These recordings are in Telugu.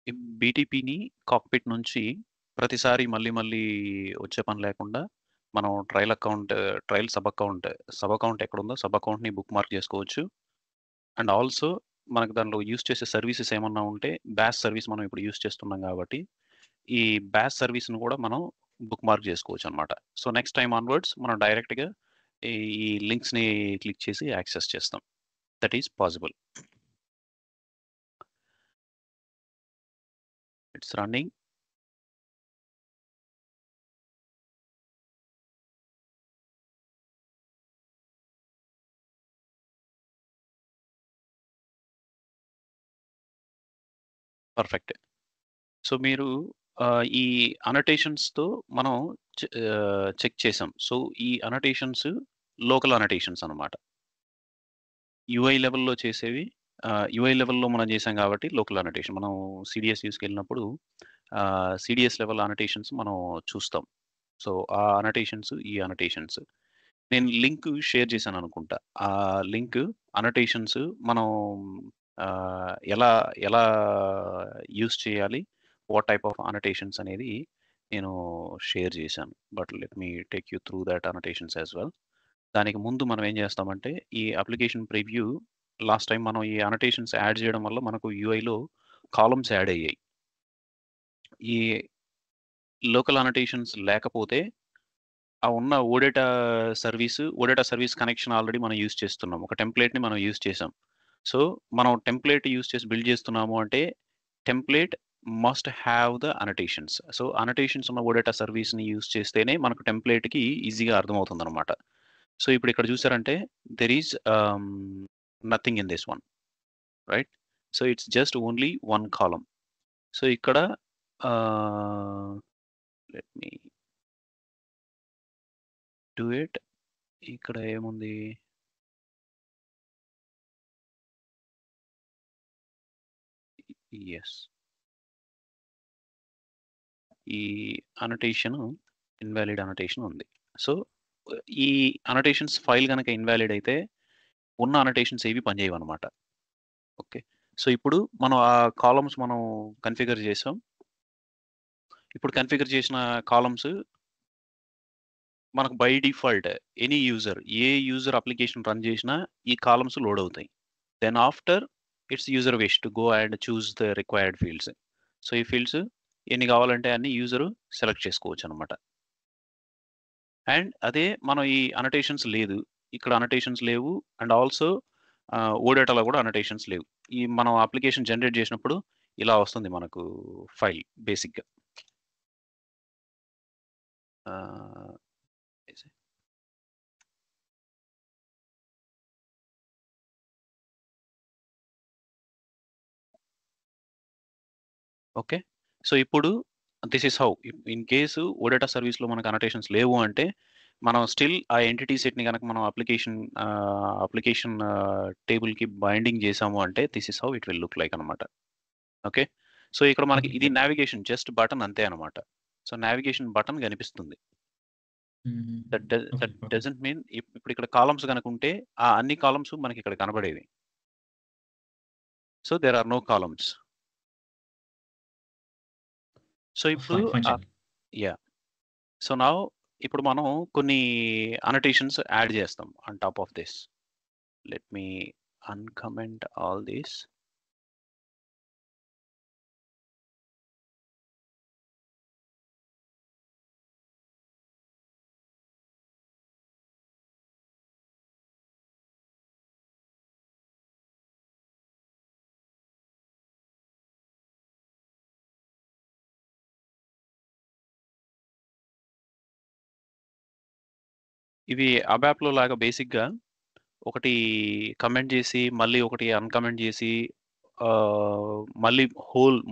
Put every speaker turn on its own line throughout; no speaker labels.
ఈ బీటీపీని కాక్‌పిట్ నుంచి ప్రతిసారి మళ్ళీ వచ్చే పని లేకుండా మనం సబ్ అకౌంట్ ఎక్కడుందో సబ్ అకౌంట్‌ని బుక్ మార్క్ చేసుకోవచ్చు. అండ్ ఆల్సో మనకు దానిలో యూజ్ చేసే సర్వీసెస్ ఏమన్నా ఉంటే బాష్ సర్వీస్ మనం ఇప్పుడు యూజ్ చేస్తున్నాం కాబట్టి, ఈ బాష్ సర్వీస్‌ని కూడా మనం బుక్ మార్క్ చేసుకోవచ్చనమాట. సో, నెక్స్ట్ టైమ్ ఆన్వర్డ్స్ మనం డైరెక్ట్‌గా ఈ ఈ లింక్స్‌ని క్లిక్ చేసి యాక్సెస్ చేస్తాం. That is possible. It's running. Perfect. So, మీరు ఈ అనోటేషన్స్‌తో మనం చెక్ చేసాం. సో, ఈ అనోటేషన్స్ లోకల్ అనోటేషన్స్ అనమాట. యూఐ లెవెల్‌లో చేసేవి యూఐ లెవెల్‌లో మనం చేసాం కాబట్టి లోకల్ అనోటేషన్. మనం సీడీఎస్ యూజ్‌కెళ్ళినప్పుడు సీడీఎస్ లెవెల్ అనోటేషన్స్ మనం చూస్తాం. సో, ఆ అనోటేషన్స్, ఈ అనోటేషన్స్. నేను లింక్ షేర్ చేశాననుకుంటా. ఆ లింక్ అనోటేషన్స్ మనం ఎలా ఎలా యూజ్ చేయాలి? వాట్ టైప్ ఆఫ్ అనోటేషన్స్ అనేది నేను షేర్ చేశాను. But let me take you through that annotations as well. దానికి ముందు మనం ఏం చేస్తామంటే, ఈ అప్లికేషన్ ప్రివ్యూ లాస్ట్ టైమ్ మనం ఈ అనోటేషన్స్ యాడ్ చేయడం వల్ల మనకు యూఐలో కాలమ్స్ యాడ్ అయ్యాయి. ఈ లోకల్ అనోటేషన్స్ లేకపోతే ఆ ఉన్న ఓడేటా సర్వీస్ కనెక్షన్ ఆల్రెడీ మనం యూజ్ చేస్తున్నాం. ఒక టెంప్లేట్‌ని మనం యూజ్ చేసాం. సో, మనం టెంప్లేట్ యూజ్ చేసి బిల్డ్ చేస్తున్నాము అంటే, template must have the annotations. So, annotations ఉన్న ఓడేటా సర్వీస్‌ని యూజ్ చేస్తేనే మనకు టెంప్లేట్‌కి ఈజీగా అర్థమవుతుందనమాట. సో, ఇప్పుడు ఇక్కడ చూసారంటే there is nothing in this one. Right? So, it's just only one column. So, ఇక్కడ లెట్ మీ డూ ఇట్. ఇక్కడ ఏముంది? యెస్. ఈ అనోటేషన్ ఇన్వాలిడ్ అనోటేషన్ ఉంది. సో, ఈ అనోటేషన్స్ ఫైల్ గనక ఇన్వాలిడ్ అయితే ఉన్న అనోటేషన్స్ ఏవి పనిచేయవనమాట. ఓకే. సో, ఇప్పుడు మనం ఆ కాలమ్స్ మనం కన్ఫిగర్ చేసాం. ఇప్పుడు కన్ఫిగర్ చేసిన కాలమ్స్ మనకు బై డిఫాల్ట్ ఏ యూజర్ అప్లికేషన్ రన్ చేసినా ఈ కాలమ్స్ లోడ్ అవుతాయి. Then after its user wish to go and choose the required fields. So, ఈ ఫీల్డ్స్ ఎన్ని కావాలంటే అన్ని యూజర్ సెలెక్ట్ చేసుకోవచ్చనమాట. అండ్ అదే మనం ఈ అనోటేషన్స్ లేదు. ఇక్కడ అనోటేషన్స్ లేవు. అండ్ ఆల్సో ఓడేటాలో కూడా అనోటేషన్స్ లేవు. ఈ మనం అప్లికేషన్ జనరేట్ చేసినప్పుడు ఇలా వస్తుంది మనకు ఫైల్ బేసిక్‌గా. ఆహ్, ఓకే. సో, ఇప్పుడు this is how in case OData సర్వీస్‌లో మనకు అనోటేషన్స్ లేవు అంటే, మనం స్టిల్ ఆ ఎంటిటీ సెట్‌ని గనక మనం అప్లికేషన్ టేబుల్‌కి బైండింగ్ చేసాము అంటే this is how it will look like అనమాట. ఓకే. సో, ఇక్కడ మనకి
ఓకే.
ఇది నావిగేషన్ జస్ట్ బటన్ అంతే అనమాట. సో, నావిగేషన్ బటన్ కనిపిస్తుంది.
Okay.
That
okay.
Doesn't mean ఇప్పుడు ఇక్కడ కాలమ్స్ గనక ఉంటే ఆ అన్ని కాలమ్స్ మనకి ఇక్కడ కనబడేవి. So, there are no columns. So, ఇప్పుడు
fine. Check.
Yah! So, now ఇప్పుడు మనం కొన్ని అనోటేషన్స్ యాడ్ చేస్తాం on top of this. Let me uncomment all this. ఇవి అబాప్‌లో లాగా బేసిక్‌గా ఒకటి కమెంట్ చేసి, మళ్ళీ ఒకటి అన్‌కమెంట్ చేసి, మళ్ళీ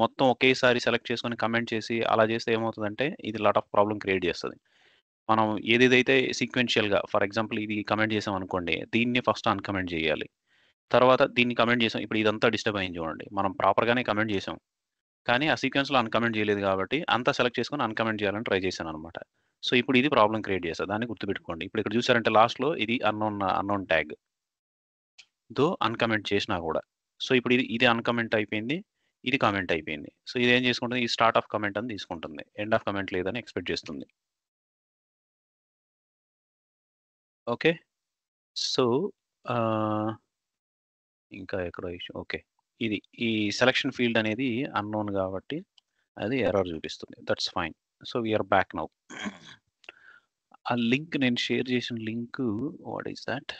మొత్తం ఒకేసారి సెలెక్ట్ చేసుకొని కమెంట్ చేసి, అలా చేస్తే ఏమవుతదంటే, ఇది లాట్ ఆఫ్ ప్రాబ్లమ్ క్రియేట్ చేస్తది. మనం ఏదేదైతే సీక్వెన్షియల్‌గా ఫర్ ఎగ్జాంపుల్ ఇది కమెంట్ చేసామనుకోండి, దీన్ని ఫస్ట్ అన్‌కమెంట్ చేయాలి. తర్వాత దీన్ని కమెంట్ చేసాం. ఇప్పుడు ఇదంతా డిస్టర్బ్ అయింది చూడండి. మనం ప్రాపర్‌గానే కమెంట్ చేసాం. కానీ ఆ సీక్వెన్స్‌లో అన్‌కమెంట్ చేయలేదు కాబట్టి, అంతా సెలెక్ట్ చేసుకొని అన్‌కమెంట్ చేయాలని ట్రై చేశాననమాట. సో, ఇప్పుడు ఇది ప్రాబ్లమ్ క్రియేట్ చేస్తది. దాన్ని గుర్తుపెట్టుకోండి. ఇప్పుడు ఇక్కడ చూసారంటే లాస్ట్‌లో ఇది అన్నోన్ ట్యాగ్. దో అన్‌కమెంట్ చేసినా గూడా. సో, ఇప్పుడు ఇది అన్‌కమెంట్ అయిపోయింది. ఇది కామెంట్ అయిపోయింది. సో ఇదేం చేసుకుంటుంది, ఈ స్టార్ట్ ఆఫ్ కామెంట్ అని తీసుకుంటుంది. ఎండ్ ఆఫ్ కామెంట్ లేదని ఎక్స్‌పెక్ట్ చేస్తుంది. ఓకే. సో ఇంకా ఎక్కడో ఇష్యూ. ఓకే. ఇది ఈ సెలక్షన్ ఫీల్డ్ అనేది అన్‌నోన్ కాబట్టి అది ఎర్రర్ చూపిస్తుంది. That's fine. So we are back now. ఆ లింక్ నేను షేర్ చేసిన link what is that?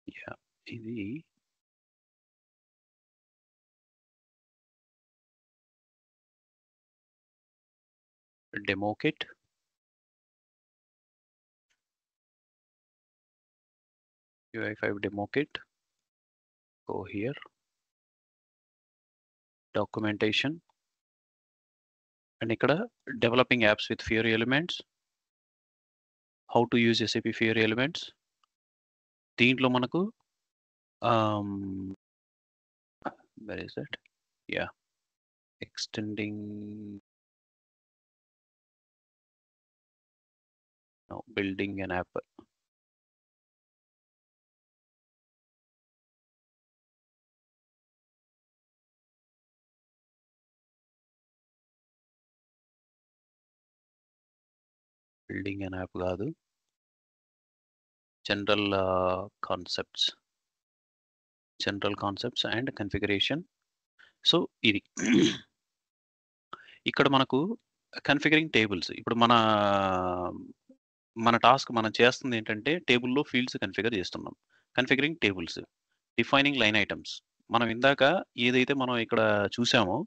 Yeah! ఇది demo kit. UI5 demo kit. Go here. Documentation. And ఇక్కడ developing apps with Fiori elements. How to use SAP Fiori elements. దీంట్లో మనకు where is that? Yeah! Extending no building an app. Building an app కాదు. General concepts. General concepts and configuration. So ఇది. ఇక్కడ మనకు కన్ఫిగరింగ్ టేబుల్స్. ఇప్పుడు మన టాస్క్ మనం చేస్తుంది ఏంటంటే టేబుల్‌లో ఫీల్డ్స్ కన్ఫిగర్ చేస్తున్నాం. కన్ఫిగరింగ్ టేబుల్స్. Defining line items. మనం ఇందాక ఏదైతే మనం ఇక్కడ చూసామో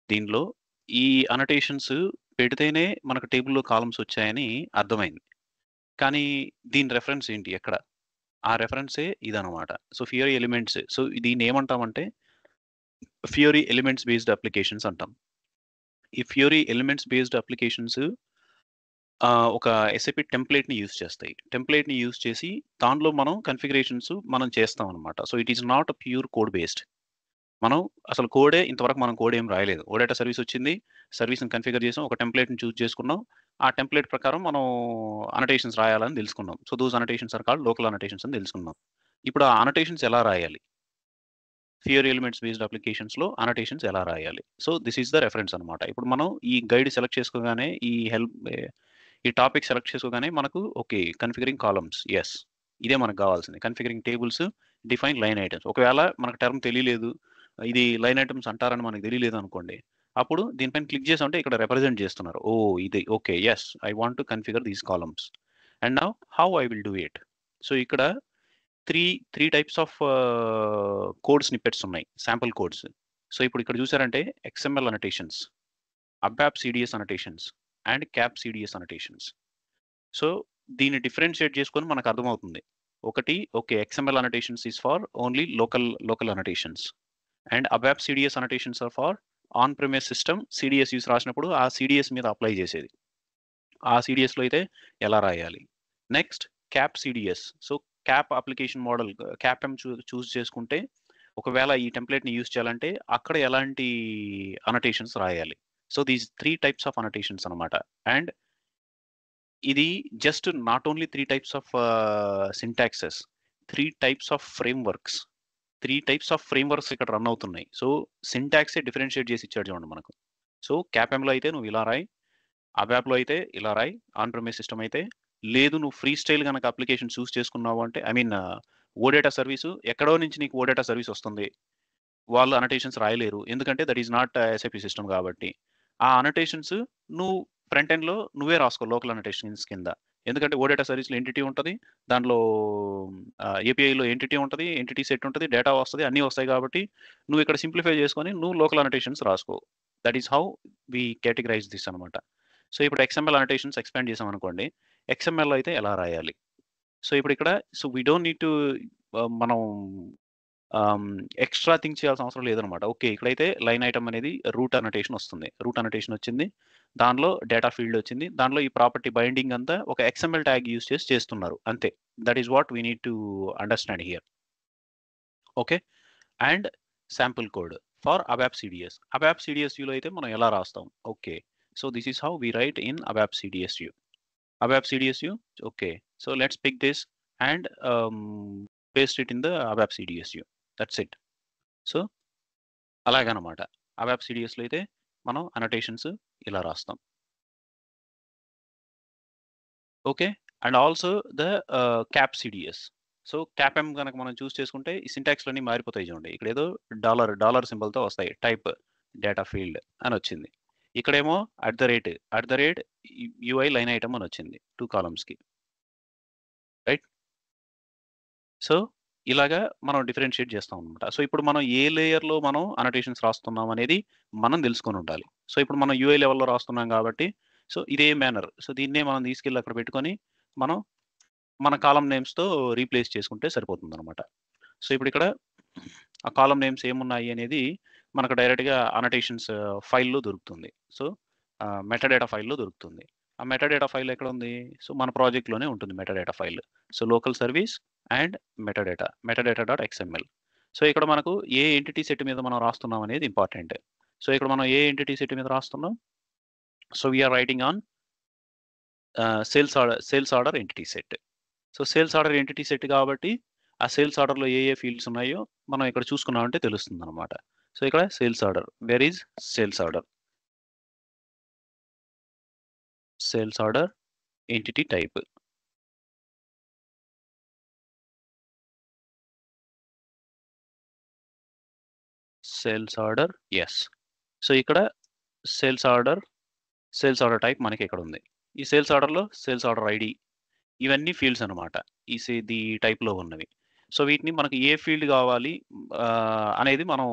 దీనిలో ఈ అనోటేషన్స్ పెడితేనే మనకు టేబుల్‌లో కాలమ్స్ వచ్చాయని అర్థమైంది. కానీ దీని రెఫరెన్స్ ఏంటి ఎక్కడ? ఆ రెఫరెన్సే ఇదనమాట. So ఫియరీ elements. సో దీన్ని ఏమంటామంటే ఫియరీ ఎలిమెంట్స్ బేస్డ్ అప్లికేషన్స్ అంటాం. ఈ ఫియరీ ఎలిమెంట్స్ బేస్డ్ అప్లికేషన్స్ ఒక SAP టెంప్లేట్‌ని యూజ్ చేస్తాయి. టెంప్లేట్‌ని యూజ్ చేసి దానిలో మనం కన్ఫిగరేషన్స్ మనం చేస్తామనమాట. So it is not pure code based. మనం అసలు ఇంతవరకు మనం కోడ్ ఏం రాయలేదు. ఓడేటా సర్వీస్ వచ్చింది. సర్వీస్‌ని కన్ఫిగర్ చేసాం. ఒక టెంప్లేట్‌ని చూజ్ చేసుకున్నాం. ఆ టెంప్లేట్ ప్రకారం మనం అనోటేషన్స్ రాయాలని తెలుసుకున్నాం. So those annotations are called local annotations అని తెలుసుకున్నాం. ఇప్పుడు ఆ అనోటేషన్స్ ఎలా రాయాలి? ఫియర్ ఎలిమెంట్స్ బేస్డ్ అప్లికేషన్స్‌లో అనోటేషన్స్ ఎలా రాయాలి? So this is the reference అనమాట. ఇప్పుడు మనం ఈ గైడ్ సెలెక్ట్ చేసుకోగానే ఈ టాపిక్ సెలెక్ట్ చేసుకోగానే మనకు ఓకే. కన్ఫిగరింగ్ కాలమ్స్. యెస్. ఇదే మనకు కావాల్సింది. కన్ఫిగరింగ్ టేబుల్స్, డిఫైన్ లైన్ ఐటెమ్స్. ఒకవేళ మనకు టర్మ్ తెలియలేదు. ఇది లైన్ ఐటెమ్స్ అంటారని మనకు తెలియలేదనుకోండి. అప్పుడు దీనిపైన క్లిక్ చేసామంటే ఇక్కడ రిప్రజెంట్ చేస్తున్నారు. ఓహ్! ఇది okay. Yes. I want to configure these columns. And now how I will do it. So ఇక్కడ 3 టైప్స్ ఆఫ్ కోడ్ స్నిప్పెట్స్ ఉన్నాయి. Sample codes. సో ఇప్పుడు ఇక్కడ చూసారంటే XML annotations, ABAP CDS annotations and CAP CDS annotations. So దీన్ని డిఫరెన్షియేట్ చేసుకొని మనకు అర్థమవుతుంది. ఒకటి okay. XML annotations is for only local annotations. And ABAP CDS annotations are for on premise system CDS use రాసినప్పుడు ఆ CDS మీద అప్లై చేసేది. ఆ CDSలో అయితే ఎలా రాయాలి? Next CAP CDS. So CAP application model CAPM choose చేసుకుంటే ఒకవేళ ఈ టెంప్లేట్‌ని యూజ్ చేయాలంటే అక్కడ ఎలాంటి అనోటేషన్స్ రాయాలి. So these 3 types of annotations అనమాట. అండ్ ఇది just not only 3 types of syntaxes. 3 types of frameworks. 3 types of frameworks ఇక్కడ రన్ అవుతున్నాయి. సో సింటాక్సే డిఫరెన్షియేట్ చేసి ఇచ్చాడు చూడండి మనకు. సో క్యాప్ఎంలో అయితే నువ్వు ఇలా రాయి. ABAPలో అయితే ఇలా రాయి. ఆన్ ప్రిమైస్ సిస్టమ్ అయితే. లేదు నువ్వు ఫ్రీ స్టైల్ గనక అప్లికేషన్ చూస్ చేసుకున్నావు అంటే ఐ మీన్ ఓడేటా సర్వీసు ఎక్కడో నుంచి నీకు ఓడేటా సర్వీస్ వస్తుంది. వాళ్ళు అనోటేషన్స్ రాయలేరు. ఎందుకంటే that is not SAP system కాబట్టి. ఆ అనోటేషన్స్ నువ్వు ఫ్రంట్ ఎండ్‌లో నువ్వే రాసుకో లోకల్ అనోటేషన్స్ కింద. ఎందుకంటే ఓడేటా సర్వీస్‌లో ఎంటిటీ ఉంటది. దాంట్లో ఏపీఐలో ఎంటిటీ ఉంటది. ఎంటిటీ సెట్ ఉంటది. డేటా వస్తది. అన్నీ వస్తాయి కాబట్టి నువ్వు ఇక్కడ సింప్లిఫై చేసుకొని నువ్వు లోకల్ అనోటేషన్స్ రాసుకో. That is how we categorize this అనమాట. సో ఇప్పుడు ఎక్స్ఎంఎల్ అనోటేషన్స్ ఎక్స్‌పాండ్ చేసామనుకోండి. ఎక్స్ఎంఎల్‌లో అయితే ఎలా రాయాలి? సో ఇప్పుడు ఇక్కడ వి డోంట్ నీడ్ టు మనం ఆహ్, ఎక్స్‌ట్రా థింక్ చేయాల్సిన అవసరం లేదనమాట. ఓకే. ఇక్కడైతే లైన్ ఐటెమ్ అనేది రూట్ అనోటేషన్ వస్తుంది. రూట్ అనోటేషన్ వచ్చింది. దానిలో డేటా ఫీల్డ్ వచ్చింది. దానిలో ఈ ప్రాపర్టీ బైండింగ్ అంతా ఒక ఎక్స్ఎంఎల్ ట్యాగ్ యూజ్ చేసి చేస్తున్నారు. అంతే. That is what we need to understand here. Okay. And sample code for ABAP CDS. ABAP CDS వ్యూలో అయితే మనం ఎలా రాస్తాం? Okay. So this is how we write in ABAP CDS view. ABAP CDSU? Okay. So let's pick this and paste it in the ABAP CDSU. That's it. So అలాగనమాట. ABAP CDSలో అయితే మనం అనోటేషన్స్ ఇలా రాస్తాం. Okay. And also the CAP CDS. So CAPM గనక మనం చూస్ చేసుకుంటే ఈ సింటాక్స్‌లన్నీ మారిపోతాయి చూడండి. ఇక్కడేదో డాలర్ సింబల్‌తో వస్తాయి. టైప్ డేటా ఫీల్డ్ అని వచ్చింది. ఇక్కడేమో at the rate UI line item అని వచ్చింది 2 కాలమ్స్‌కి. రైట్? సో ఇలాగా మనం డిఫరెన్షియేట్ చేస్తాం అనమాట. సో ఇప్పుడు మనం ఏ లేయర్‌లో మనం అనోటేషన్స్ రాస్తున్నాం అనేది మనం తెలుసుకొని ఉండాలి. సో ఇప్పుడు మనం యూఐ లెవెల్‌లో రాస్తున్నాం కాబట్టి సో ఇదే మేనర్. సో దీన్నే మనం తీసుకెళ్ళి అక్కడ పెట్టుకొని మనం మన కాలమ్ నేమ్స్‌తో రీప్లేస్ చేసుకుంటే సరిపోతుందనమాట. సో ఇప్పుడిక్కడ ఆ కాలమ్ నేమ్స్ ఏమున్నాయి అనేది మనకు డైరెక్ట్‌గా అనోటేషన్స్ ఫైల్‌లో దొరుకుతుంది. సో మెటాడేటా ఫైల్‌లో దొరుకుతుంది. ఆ మెటాడేటా ఫైల్ ఎక్కడుంది? సో మన ప్రాజెక్ట్‌లోనే ఉంటుంది metadata file. So local service and మెటాడేటా.xml. సో ఇక్కడ మనకు ఏ ఎంటిటీ సెట్ మీద మనం రాస్తున్నాం అనేది ఇంపార్టెంట్. సో ఇక్కడ మనం ఏ ఎంటిటీ సెట్ మీద రాస్తున్నాం? So we are writing on sales order entity set. So sales order entity set కాబట్టి ఆ సేల్స్ ఆర్డర్‌లో ఏ ఫీల్డ్స్ ఉన్నాయో మనం ఇక్కడ చూసుకున్నామంటే తెలుస్తుందనమాట. సో ఇక్కడ sales order. Where is sales order? Sales order entity type. Sales order yes. So ఇక్కడ sales order, sales order type మనకి ఇక్కడ ఉంది. ఈ సేల్స్ ఆర్డర్‌లో సేల్స్ ఆర్డర్ ఐడీ ఇవన్నీ ఫీల్డ్స్ అనమాట. ది టైప్‌లో ఉన్నవి. సో వీటిని మనకి ఏ ఫీల్డ్ కావాలి అనేది మనం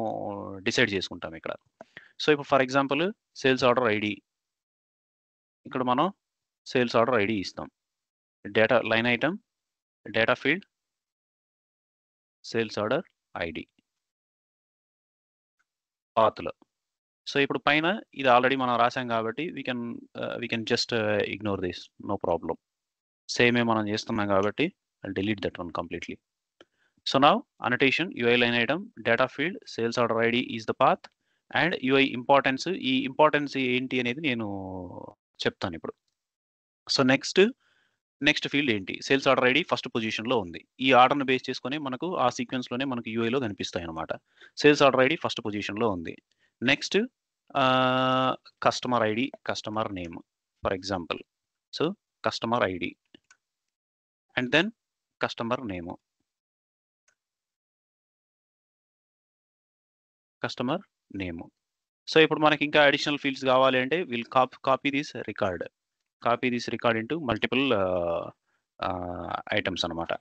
డిసైడ్ చేసుకుంటాం ఇక్కడ. సో ఇప్పుడు for example sales order ID. ఇక్కడ మనం సేల్స్ ఆర్డర్ ఐడీ ఇస్తాం. Data line item, data field, sales order ID పాత్‌లో. సో ఇప్పుడు పైన ఇది ఆల్రెడీ మనం రాసాం కాబట్టి we can just ignore this. No problem. సేమే మనం చేస్తున్నాం కాబట్టి I'll delete that one completely. So now annotation UI line item, data field, sales order ID is the path and UI importance. ఈ ఇంపార్టెన్స్ ఏంటి అనేది నేను చెప్తానిప్పుడు. సో నెక్స్ట్ ఫీల్డ్ ఏంటి? సేల్స్ ఆర్డర్ ఐడీ ఫస్ట్ పొజిషన్‌లో ఉంది. ఈ ఆర్డర్‌ని బేస్ చేసుకొని మనకు ఆ సీక్వెన్స్‌లోనే మనకు యూఐలో కనిపిస్తాయన్నమాట. సేల్స్ ఆర్డర్ ఐడీ ఫస్ట్ పొజిషన్‌లో ఉంది. Next ah, customer ID, customer name for example. So customer ID and then customer name. Customer name. So ఇప్పుడు మనకి ఇంకా అడిషనల్ ఫీల్డ్స్ కావాలి అంటే will copy this record. Copy this record into multiple items అనమాట.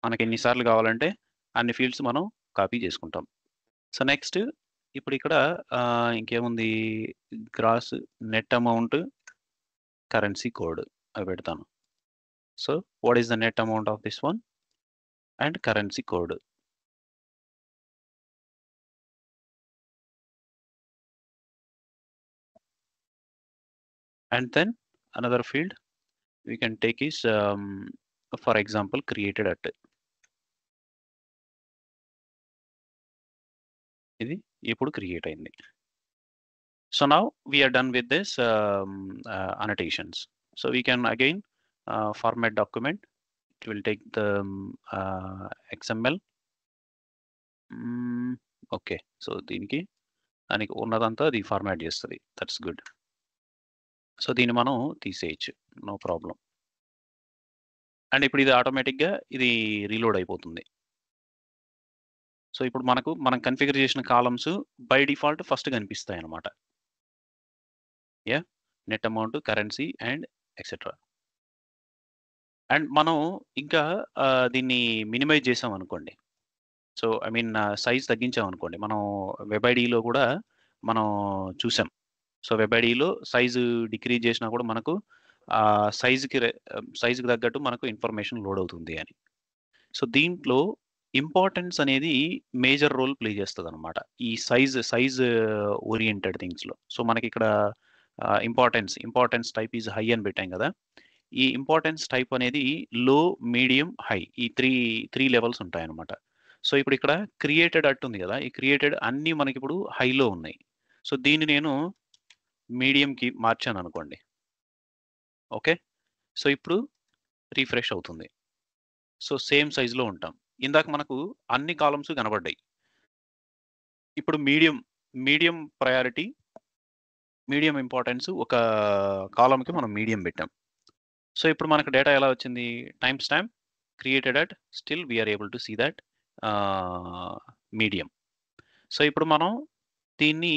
మనకి ఎన్ని సార్లు కావాలంటే అన్ని ఫీల్డ్స్ మనం కాపీ చేసుకుంటాం. సో నెక్స్ట్ ఇప్పుడు ఇక్కడ ఇంకేముంది? Gross, net amount, currency code అవి పెడతాను. So what is the net amount of this one? And currency code. And then another field we can take is for example created at. ఇది ఇప్పుడు క్రియేట్ అయింది. So now we are done with this annotations. So we can again format document. It will take the XML. Okay. So దానికి ఉన్నదంతా అది ఫార్మాట్ చేస్తది. That's good. సో దీన్ని మనం తీసేయొచ్చు. No problem. అండ్ ఇప్పుడు ఇది ఆటోమేటిక్‌గా ఇది రీలోడ్ అయిపోతుంది. సో ఇప్పుడు మనం కాన్ఫిగర్ చేసిన కాలమ్స్ బై డిఫాల్ట్ ఫస్ట్ కనిపిస్తాయన్నమాట. Net amount, currency and etcetera. And మనం ఇంకా దీన్ని మినిమైజ్ చేసామనుకోండి. సో, ఐ మీన్ సైజ్ తగ్గించామనుకోండి. మనం వెబ్ ఐడీలో కూడా మనం చూసాం. సో, వెబ్ ఐడీలో సైజు డిక్రీజ్ చేసినా కూడా మనకు సైజ్‌కి తగ్గట్టు మనకు ఇన్ఫర్మేషన్ లోడ్ అవుతుంది అని. సో, దీంట్లో ఇంపార్టెన్స్ అనేది మేజర్ రోల్ ప్లే చేస్తదనమాట. ఈ సైజ్ ఓరియెంటెడ్ థింగ్స్‌లో. సో, మనకిక్కడ ఇంపార్టెన్స్ టైప్ ఈజ్ హై అని పెట్టాం కదా! ఈ ఇంపార్టెన్స్ టైప్ అనేది లో, మీడియం, హై ఈ 3 లెవెల్స్ ఉంటాయన్నమాట. సో, ఇప్పుడిక్కడ క్రియేటెడ్ అట్ ఉంది కదా! ఈ క్రియేటెడ్ అన్నీ మనకిప్పుడు హైలో ఉన్నాయి. సో, దీన్ని నేను మీడియంకి మార్చాననుకోండి. ఓకే. సో, ఇప్పుడు రిఫ్రెష్ అవుతుంది. సో, సేమ్ సైజ్‌లో ఉంటాం. ఇందాక మనకు అన్ని కాలమ్స్ కనబడ్డాయి. ఇప్పుడు మీడియం ప్రయారిటీ, మీడియం ఇంపార్టెన్స్ ఒక కాలమ్‌కి మనం మీడియం పెట్టాం. సో, ఇప్పుడు మనకు డేటా ఎలా వచ్చింది? Time stamp created at still we are able to see that medium. So, ఇప్పుడు మనం దీన్ని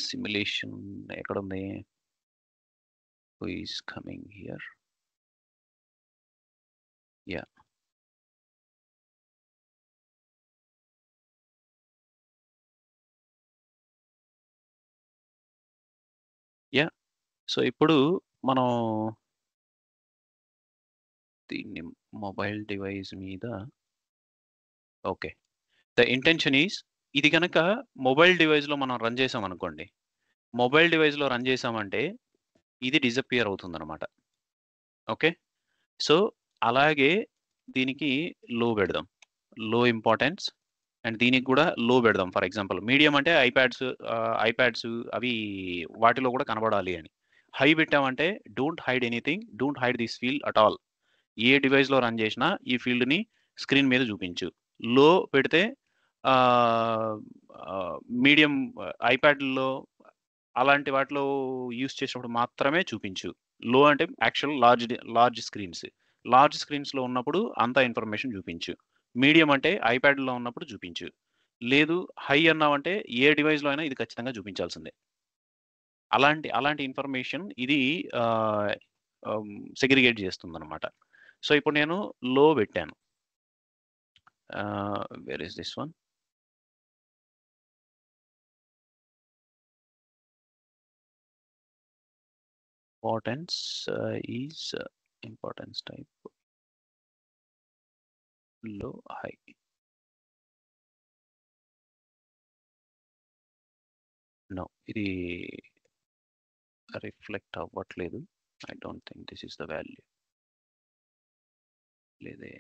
సిమ్యులేషన్ ఎక్కడుంది? Who is coming here? Yeah! Yeah! So, ఇప్పుడు మనం దీన్ని మొబైల్ డివైస్ మీద ఓకే. ద ఇంటెన్షన్ ఈస్ ఇది గనక మొబైల్ డివైస్‌లో మనం రన్ చేసామనుకోండి. మొబైల్ డివైస్‌లో రన్ చేసామంటే ఇది డిసపియర్ అవుతుందనమాట. ఓకే. సో, అలాగే దీనికి లో పెడదాం. లో ఇంపార్టెన్స్ అండ్ దీనికి కూడా లో పెడదాం. ఫర్ ఎగ్జాంపుల్ మీడియం అంటే ఐప్యాడ్స్ అవి వాటిలో కూడా కనబడాలి అని. హై పెట్టామంటే don't hide anything. Don't hide this field at all. ఏ డివైస్‌లో రన్ చేసినా ఈ ఫీల్డ్‌ని స్క్రీన్ మీద చూపించు. లో పెడితే ఆహ్, ఆహ్, మీడియం ఐప్యాడ్‌లో అలాంటి వాటిలో యూజ్ చేసినప్పుడు మాత్రమే చూపించు. లో అంటే యాక్చువల్ లార్జ్ స్క్రీన్స్. లార్జ్ స్క్రీన్స్‌లో ఉన్నప్పుడు అంతా ఇన్ఫర్మేషన్ చూపించు. మీడియం అంటే ఐప్యాడ్‌లో ఉన్నప్పుడు చూపించు. లేదు హై అన్నావంటే ఏ డివైస్‌లో అయినా ఇది ఖచ్చితంగా చూపించాల్సిందే. అలాంటి ఇన్ఫర్మేషన్ ఇది ఆహ్, ఆహ్, సెగ్రిగేట్ చేస్తుందనమాట. సో, ఇప్పుడు నేను లో పెట్టాను. Where is this one? Importance is importance type low, high. No ఇది రిఫ్లెక్ట్ అవ్వట్లేదు. I don't think this is the value. లేదే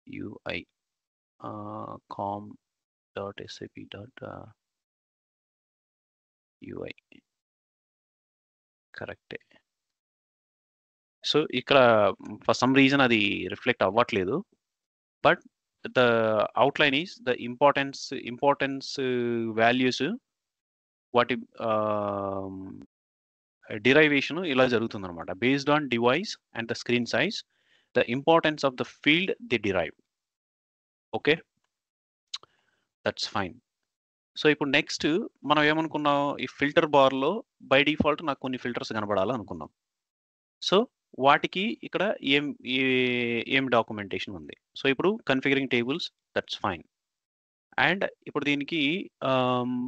UI com dot SAP dot UI కరెక్టే. సో, ఇక్కడ ఫర్ సమ్ రీజన్ అది రిఫ్లెక్ట్ అవ్వట్లేదు. But the outline is the importance values వాటి ఆహ్, డిరైవేషన్ ఇలా జరుగుతుందనమాట. Based on device and the screen size, the importance of the field they derive. Okay. That's fine. So, ఇప్పుడు నెక్స్ట్ మనం ఏమనుకున్నాం? ఈ ఫిల్టర్ బార్‌లో బై డిఫాల్ట్ నాకు కొన్ని ఫిల్టర్స్ కనబడాలనుకున్నాం. సో, వాటికి ఇక్కడ ఏం ఏ ఏం డాక్యుమెంటేషన్ ఉంది. సో, ఇప్పుడు కన్ఫిగరింగ్ టేబుల్స్ దట్స్ ఫైన్. అండ్ ఇప్పుడు దీనికి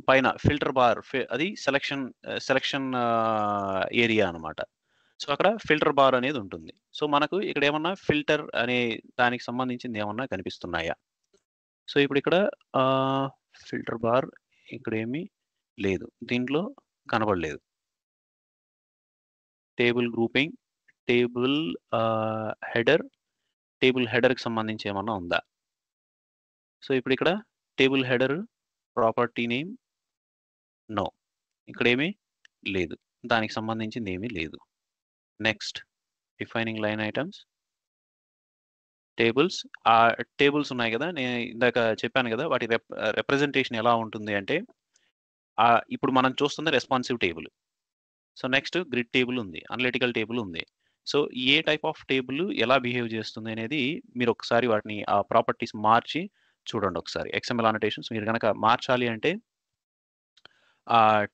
పైన ఫిల్టర్ బార్ అది సెలక్షన్ ఏరియా అనమాట. సో, అక్కడ ఫిల్టర్ బార్ అనేది ఉంటుంది. సో, మనకు ఇక్కడ ఏమన్నా ఫిల్టర్ అనే దానికి సంబంధించింది ఏమన్నా కనిపిస్తున్నాయా? సో, ఇప్పుడిక్కడ ఆహ్, ఫిల్టర్ బార్ ఇక్కడేమీ లేదు. దీంట్లో కనబడలేదు. Table grouping, table header, table హెడర్‌కి సంబంధించి ఏమన్నా ఉందా? సో, ఇప్పుడిక్కడ table header, property name, no. ఇక్కడేమీ లేదు. దానికి సంబంధించిందేమీ లేదు. Next defining line items, tables. Tables ఉన్నాయి గదా! నేను ఇందాక చెప్పాను గదా! వాటి రిప్రజెంటేషన్ ఎలా ఉంటుంది అంటే ఇప్పుడు మనం చూస్తుంది responsive table. So, next grid table ఉంది. అనలిటికల్ టేబుల్ ఉంది. So, A type of table ఎలా బిహేవ్ చేస్తుంది అనేది మీరొకసారి వాటిని ఆ ప్రాపర్టీస్ మార్చి చూడండొకసారి. ఎక్స్ఎంఎల్ అనోటేషన్స్ మీరు గనక మార్చాలి అంటే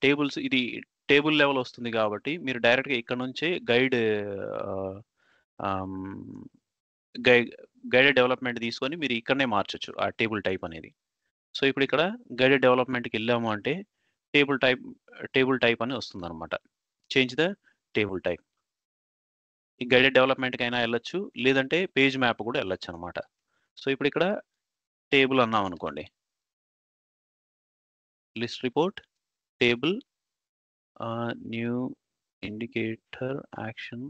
టేబుల్స్ ఇది టేబుల్ లెవెల్ వస్తుంది కాబట్టి మీరు డైరెక్ట్‌గా ఇక్కడ నుంచే ఆహ్, ఆహ్, గై గైడెడ్ డెవలప్‌మెంట్ తీసుకొని మీరు ఇక్కడనే మార్చొచ్చు ఆ టేబుల్ టైప్ అనేది. సో, ఇప్పుడు ఇక్కడ గైడెడ్ డెవలప్‌మెంట్‌కెళ్ళాము అంటే టేబుల్ టైప్ టేబుల్ టైప్ అని వస్తుందనమాట. Change the table type. ఈ గైడెడ్ డెవలప్‌మెంట్‌కైనా ఎళ్ళొచ్చు. లేదంటే పేజ్ మ్యాప్ కూడా ఎళ్ళొచ్చనమాట. సో, ఇప్పుడిక్కడ టేబుల్ అన్నామనుకోండి. List report, table, new indicator action,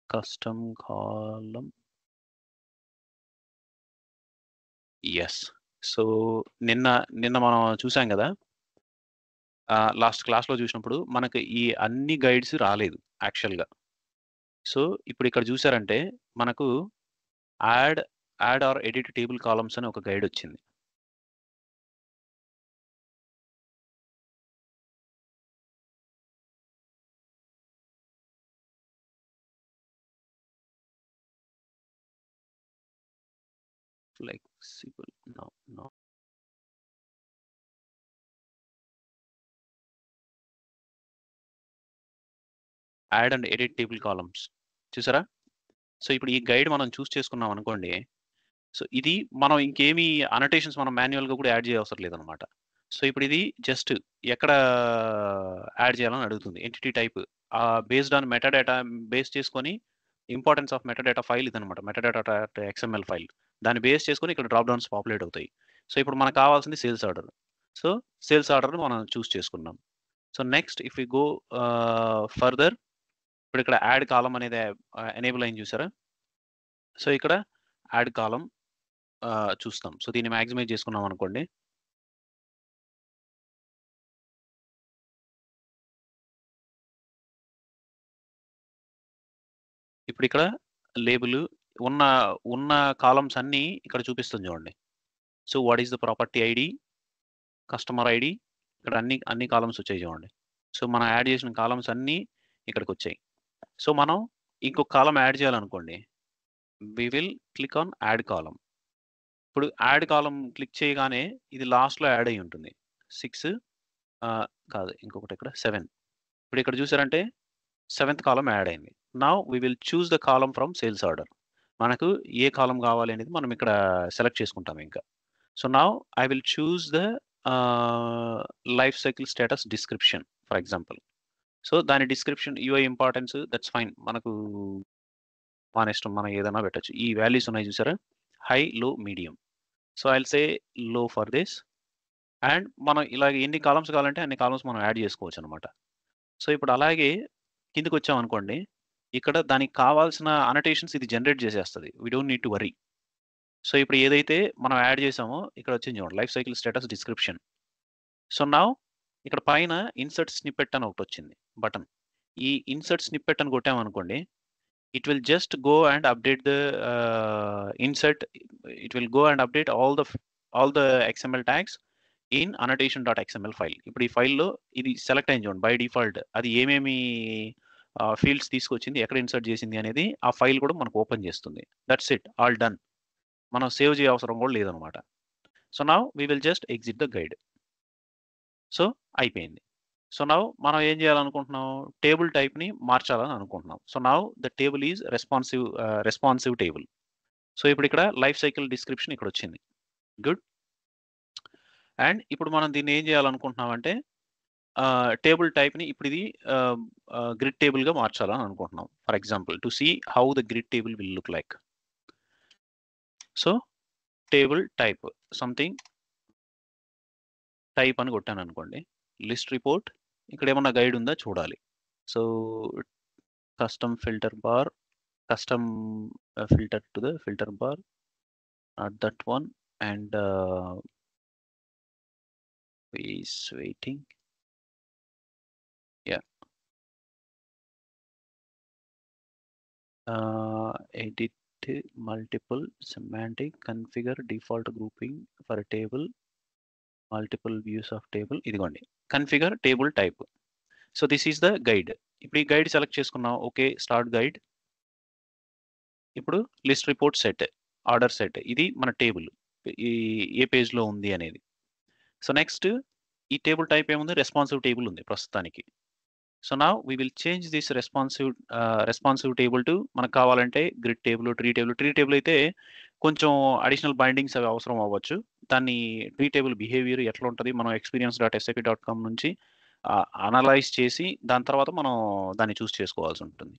custom column. Yes. So, నిన్న నిన్న మనం చూసాం గదా! లాస్ట్ క్లాస్‌లో చూసినప్పుడు మనకి ఈ అన్ని గైడ్స్ రాలేదు యాక్చువల్‌గా. సో, ఇప్పుడిక్కడ చూసారంటే మనకు add add or edit table columns అని ఒక గైడొచ్చింది. Flexible no, no. Add and edit table columns చూసారా? సో, ఇప్పుడు ఈ గైడ్ మనం చూస్ చేసుకున్నాం అనుకోండి. సో, ఇది మనం ఇంకేమి అనోటేషన్స్ మనం మాన్యుయల్‌గా కూడా యాడ్ చేయవసరం లేదనమాట. సో, ఇప్పుడిది జస్ట్ ఎక్కడ యాడ్ చేయాలని అడుగుతుంది. Entity type based on metadata base చేసుకొని ఇంపార్టెన్స్ ఆఫ్ మెటాడాటా ఫైల్ ఇదనమాట. Metadata XML file. దాన్ని బేస్ చేసుకొని ఇక్కడ డ్రాప్ డౌన్స్ పాపులేట్ అవుతాయి. సో, ఇప్పుడు మనకు కావాల్సింది సేల్స్ ఆర్డర్. సో, సేల్స్ ఆర్డర్‌ని మనం చూస్ చేసుకున్నాం. So, next if we go further ఇప్పుడిక్కడ యాడ్ కాలమ్ అనేది ఎనేబుల్ అయింది చూసారా? సో, ఇక్కడ యాడ్ కాలమ్ చూస్తాం. సో, దీన్ని మాక్సిమైజ్ చేసుకున్నాం అనుకోండి. ఇప్పుడిక్కడ లేబుల్ ఉన్న ఉన్న కాలమ్స్ అన్నీ ఇక్కడ చూపిస్తుంది చూడండి. So, what is the property ID, customer ID ఇక్కడ అన్ని కాలమ్స్ వచ్చాయి చూడండి. సో, మనం యాడ్ చేసిన కాలమ్స్ అన్నీ ఇక్కడికొచ్చాయి. సో, మనం ఇంకొక కాలమ్ యాడ్ చేయాలనుకోండి. We will click on add column. ఇప్పుడు యాడ్ కాలమ్ క్లిక్ చేయగానే ఇది లాస్ట్‌లో యాడ్ అయ్యి ఉంటుంది. 6 కాదు ఇంకొకటి ఇక్కడ 7. ఇప్పుడు ఇక్కడ చూసారంటే సెవెంత్ కాలమ్ యాడ్ అయింది. Now we will choose the column from sales order. మనకు ఏ కాలమ్ కావాలి అనేది మనం ఇక్కడ సెలెక్ట్ చేసుకుంటాం ఇంకా. So now I will choose the life cycle status description for example. So దాని description UI importance that's fine. మనకు మన ఇష్టం మనం ఏదైనా పెట్టొచ్చు. ఈ వాల్యూస్ ఉన్నాయి చూసారా? హై, లో, medium. So I will say లో ఫర్ దిస్. అండ్ మనం ఇలాగ ఎన్ని కాలమ్స్ కావాలంటే అన్ని కాలమ్స్ మనం యాడ్ చేసుకోవచ్చు అనమాట. సో ఇప్పుడు అలాగే కిందకొచ్చామనుకోండి. ఇక్కడ దానికి కావాల్సిన అనోటేషన్స్ ఇది జనరేట్ చేసేస్తది. We don't need to worry. So ఇప్పుడు ఏదైతే మనం యాడ్ చేసామో ఇక్కడ వచ్చింది చూడండి. Life cycle status description. So now ఇక్కడ పైన ఇన్సర్ట్ స్నిప్పెట్ అని ఒకటొచ్చింది బటన్. ఈ ఇన్సర్ట్ స్నిప్పెట్ అని కొట్టామనుకోండి. It will just go and update the insert. It will go and update all the XML tags in annotation.xml file. ఇప్పుడు ఈ ఫైల్‌లో ఇది సెలెక్ట్ అయింది చూడండి. బై డిఫాల్ట్ అది ఏమేమి ఫీల్డ్స్ తీసుకొచ్చింది, ఎక్కడ ఇన్సర్ట్ చేసింది అనేది ఆ ఫైల్ కూడా మనకు ఓపెన్ చేస్తుంది. That's it. All done. మనం సేవ్ చేయ అవసరం కూడా లేదనమాట. So now we will just exit the guide. So అయిపోయింది. సో నౌ మనం ఏం చేయాలనుకుంటున్నాం? టేబుల్ టైప్‌ని మార్చాలని అనుకుంటున్నాం. So now the table is responsive table. So ఇప్పుడు ఇక్కడ లైఫ్ సైకిల్ డిస్క్రిప్షన్ ఇక్కడొచ్చింది. గుడ్. అండ్ ఇప్పుడు మనం దీన్ని ఏం చేయాలనుకుంటున్నామంటే టేబుల్ టైప్‌ని ఇప్పుడిది గ్రిడ్ టేబుల్‌గా మార్చాలని అనుకుంటున్నాం. For example to see how the grid table will look like. So, table type something type అని కొట్టాననుకోండి. లిస్ట్ రిపోర్ట్ ఇక్కడేమన్నా గైడ్ ఉందా చూడాలి. So, custom filter bar, custom filter to the filter bar, not that one and is waiting. Yeah! Edit multiple semantic configure default grouping for a table multiple views of table ఇదిగోండి configure table type. So this is the guide. ఇప్పుడు ఈ గైడ్ సెలెక్ట్ చేసుకున్నాం. Okay start guide. ఇప్పుడు list report set, order set ఇది మన టేబుల్ ఈ ఏ పేజ్లో ఉంది అనేది. సో నెక్స్ట్ ఈ టేబుల్ టైప్ ఏముంది, రెస్పాన్సివ్ టేబుల్ ఉంది ప్రస్తుతానికి. So now we will change this responsive table to మనకు కావాలంటే గ్రిడ్ టేబుల్, ట్రీ టేబుల్ అయితే కొంచెం అడిషనల్ బైండింగ్స్ అవి అవసరం అవ్వచ్చు. దాన్ని ట్రీ టేబుల్ బిహేవియర్ ఎట్లా ఉంటుంది మనం experience.sap.com నుంచి అనలైజ్ చేసి దాని తర్వాత మనం దాన్ని చూస్ చేసుకోవాల్సి ఉంటుంది.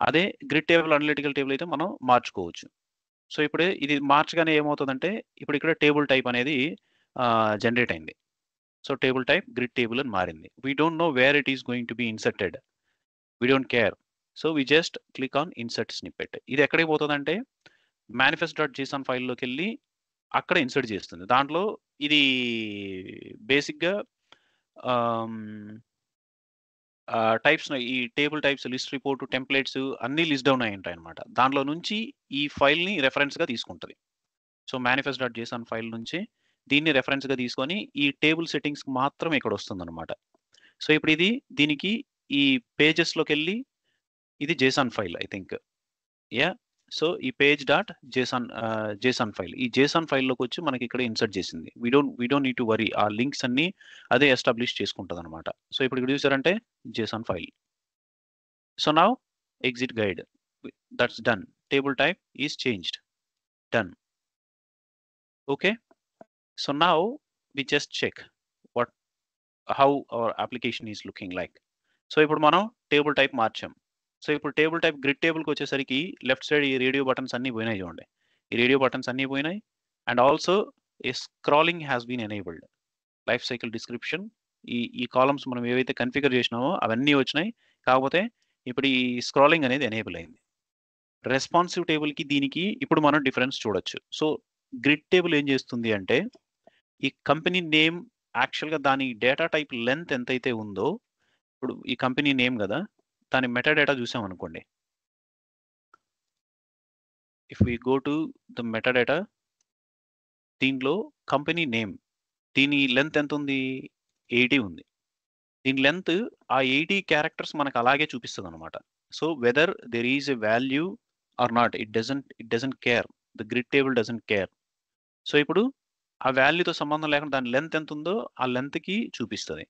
అదే గ్రిడ్ టేబుల్, అనలిటికల్ టేబుల్ అయితే మనం మార్చుకోవచ్చు. సో ఇప్పుడు ఇది మార్చగానే ఏమవుతుందంటే ఇప్పుడు ఇక్కడ టేబుల్ టైప్ అనేది జనరేట్ అయింది. So table type grid table అని మారింది. We don't know where it is going to be inserted, we don't care. So we just click on insert snippet. ఇది ఎక్కడికి పోతుందంటే manifest.json ఫైల్లోకి వెళ్ళి అక్కడ ఇన్సర్ట్ చేస్తుంది. దాంట్లో ఇది బేసిక్గా టైప్స్ ఈ table types, list report, templates అన్నీ లిస్ట్ డౌన్ అయి ఉంటాయి అనమాట. దాంట్లో నుంచి ఈ ఫైల్ని రెఫరెన్స్గా తీసుకుంటుంది. సో manifest.json ఫైల్ నుంచి దీన్ని రెఫరెన్స్గా తీసుకొని ఈ టేబుల్ సెట్టింగ్స్ మాత్రం ఇక్కడ వస్తుంది అనమాట. సో ఇప్పుడు ఇది దీనికి ఈ పేజెస్లోకి వెళ్ళి ఇది Jason file I think so ఈ page.json ఫైల్, ఈ జేసన్ ఫైల్లోకి వచ్చి మనకి ఇక్కడ ఇన్సర్ట్ చేసింది. We don't need to worry, ఆ లింక్స్ అన్ని అదే ఎస్టాబ్లిష్ చేసుకుంటుంది అనమాట. సో ఇప్పుడు ఇక్కడ చూసారంటే JSON file. So now exit guide, that's done. Table type is changed, done. Okay, so now we just check how our application is looking like. So ఇప్పుడు మనం టేబుల్ టైప్ మార్చాం. సో ఇప్పుడు టేబుల్ టైప్ గ్రిడ్ టేబుల్కి వచ్చేసరికి లెఫ్ట్ సైడ్ ఈ రేడియో బటన్స్ అన్నీ పోయినాయి చూడండి. ఈ రేడియో బటన్స్ అన్నీ పోయినాయి. And also a scrolling has been enabled. Life cycle description, ఈ కాలమ్స్ మనం ఏవైతే కన్ఫిగర్ చేసినామో అవన్నీ వచ్చినాయి. కాకపోతే ఇప్పుడు ఈ స్క్రాలింగ్ అనేది ఎనేబుల్ అయింది. రెస్పాన్సివ్ టేబుల్కి దీనికి ఇప్పుడు మనం డిఫరెన్స్ చూడొచ్చు. సో గ్రిడ్ టేబుల్ ఏం చేస్తుంది అంటే ఈ కంపెనీ నేమ్ యాక్చువల్గా దాని డేటా టైప్ లెంత్ ఎంతైతే ఉందో, ఇప్పుడు ఈ కంపెనీ నేమ్ కదా, దాని మెటా డేటా చూసాం అనుకోండి. If we go to the meta data, దీనిలో కంపెనీ నేమ్, దీని లెంత్ ఎంత ఉంది, 80 ఉంది. దీని లెంత్ ఆ 80 క్యారెక్టర్స్ మనకు అలాగే చూపిస్తుంది అనమాట. So whether there is a value or not, it doesn't care, the grid table doesn't care. So ఇప్పుడు ఆ వాల్యూతో సంబంధం లేకుండా దాని లెంత్ ఎంత ఉందో ఆ లెంత్కి చూపిస్తుంది.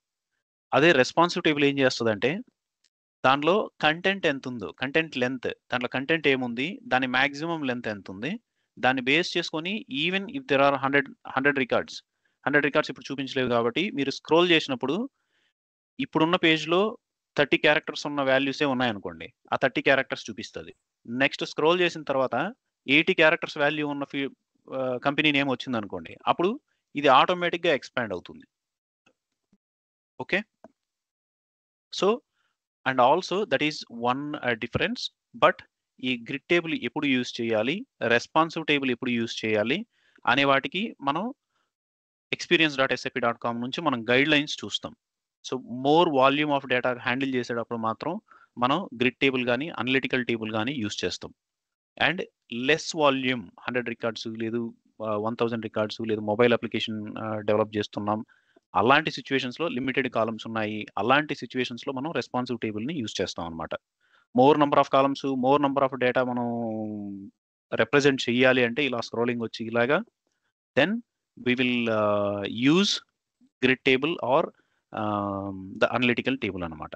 అదే రెస్పాన్సివ్ టేబుల్ ఏం చేస్తుందంటే దానిలో కంటెంట్ ఎంత ఉందో, కంటెంట్ లెంత్, దాంట్లో కంటెంట్ ఏముంది, దాని మ్యాక్సిమం లెంత్ ఎంత ఉంది, దాన్ని బేస్ చేసుకొని even if there are 100 records ఇప్పుడు చూపించలేవు కాబట్టి మీరు స్క్రోల్ చేసినప్పుడు ఇప్పుడున్న పేజ్లో 30 క్యారెక్టర్స్ ఉన్న వాల్యూసే ఉన్నాయనుకోండి, ఆ 30 క్యారెక్టర్స్ చూపిస్తుంది. నెక్స్ట్ స్క్రోల్ చేసిన తర్వాత 80 క్యారెక్టర్స్ వాల్యూ ఉన్న కంపెనీ నేమ్ వచ్చింది అనుకోండి, అప్పుడు ఇది ఆటోమేటిక్గా ఎక్స్పాండ్ అవుతుంది. Okay, so and also that is one difference. But ఈ గ్రిడ్ టేబుల్ ఎప్పుడు యూజ్ చేయాలి, రెస్పాన్సివ్ టేబుల్ ఎప్పుడు యూజ్ చేయాలి అనే వాటికి మనం experience.sap.com నుంచి మనం గైడ్ లైన్స్ చూస్తాం. So more volume of data handle చేసేటప్పుడు మాత్రం మనం గ్రిడ్ టేబుల్ కానీ అనలిటికల్ టేబుల్ కానీ యూజ్ చేస్తాం. అండ్ లెస్ వాల్యూమ్, 100 రికార్డ్స్ లేదు 1000 రికార్డ్స్ లేదు, మొబైల్ అప్లికేషన్ డెవలప్ చేస్తున్నాం, అలాంటి సిచ్యువేషన్స్లో లిమిటెడ్ కాలమ్స్ ఉన్నాయి, అలాంటి సిచ్యువేషన్స్లో మనం రెస్పాన్సివ్ టేబుల్ని యూజ్ చేస్తాం అనమాట. More number of columns, more number of data మనం రిప్రజెంట్ చేయాలి అంటే ఇలా స్క్రోలింగ్ వచ్చి ఇలాగా, then we will use grid table or the analytical table అనమాట.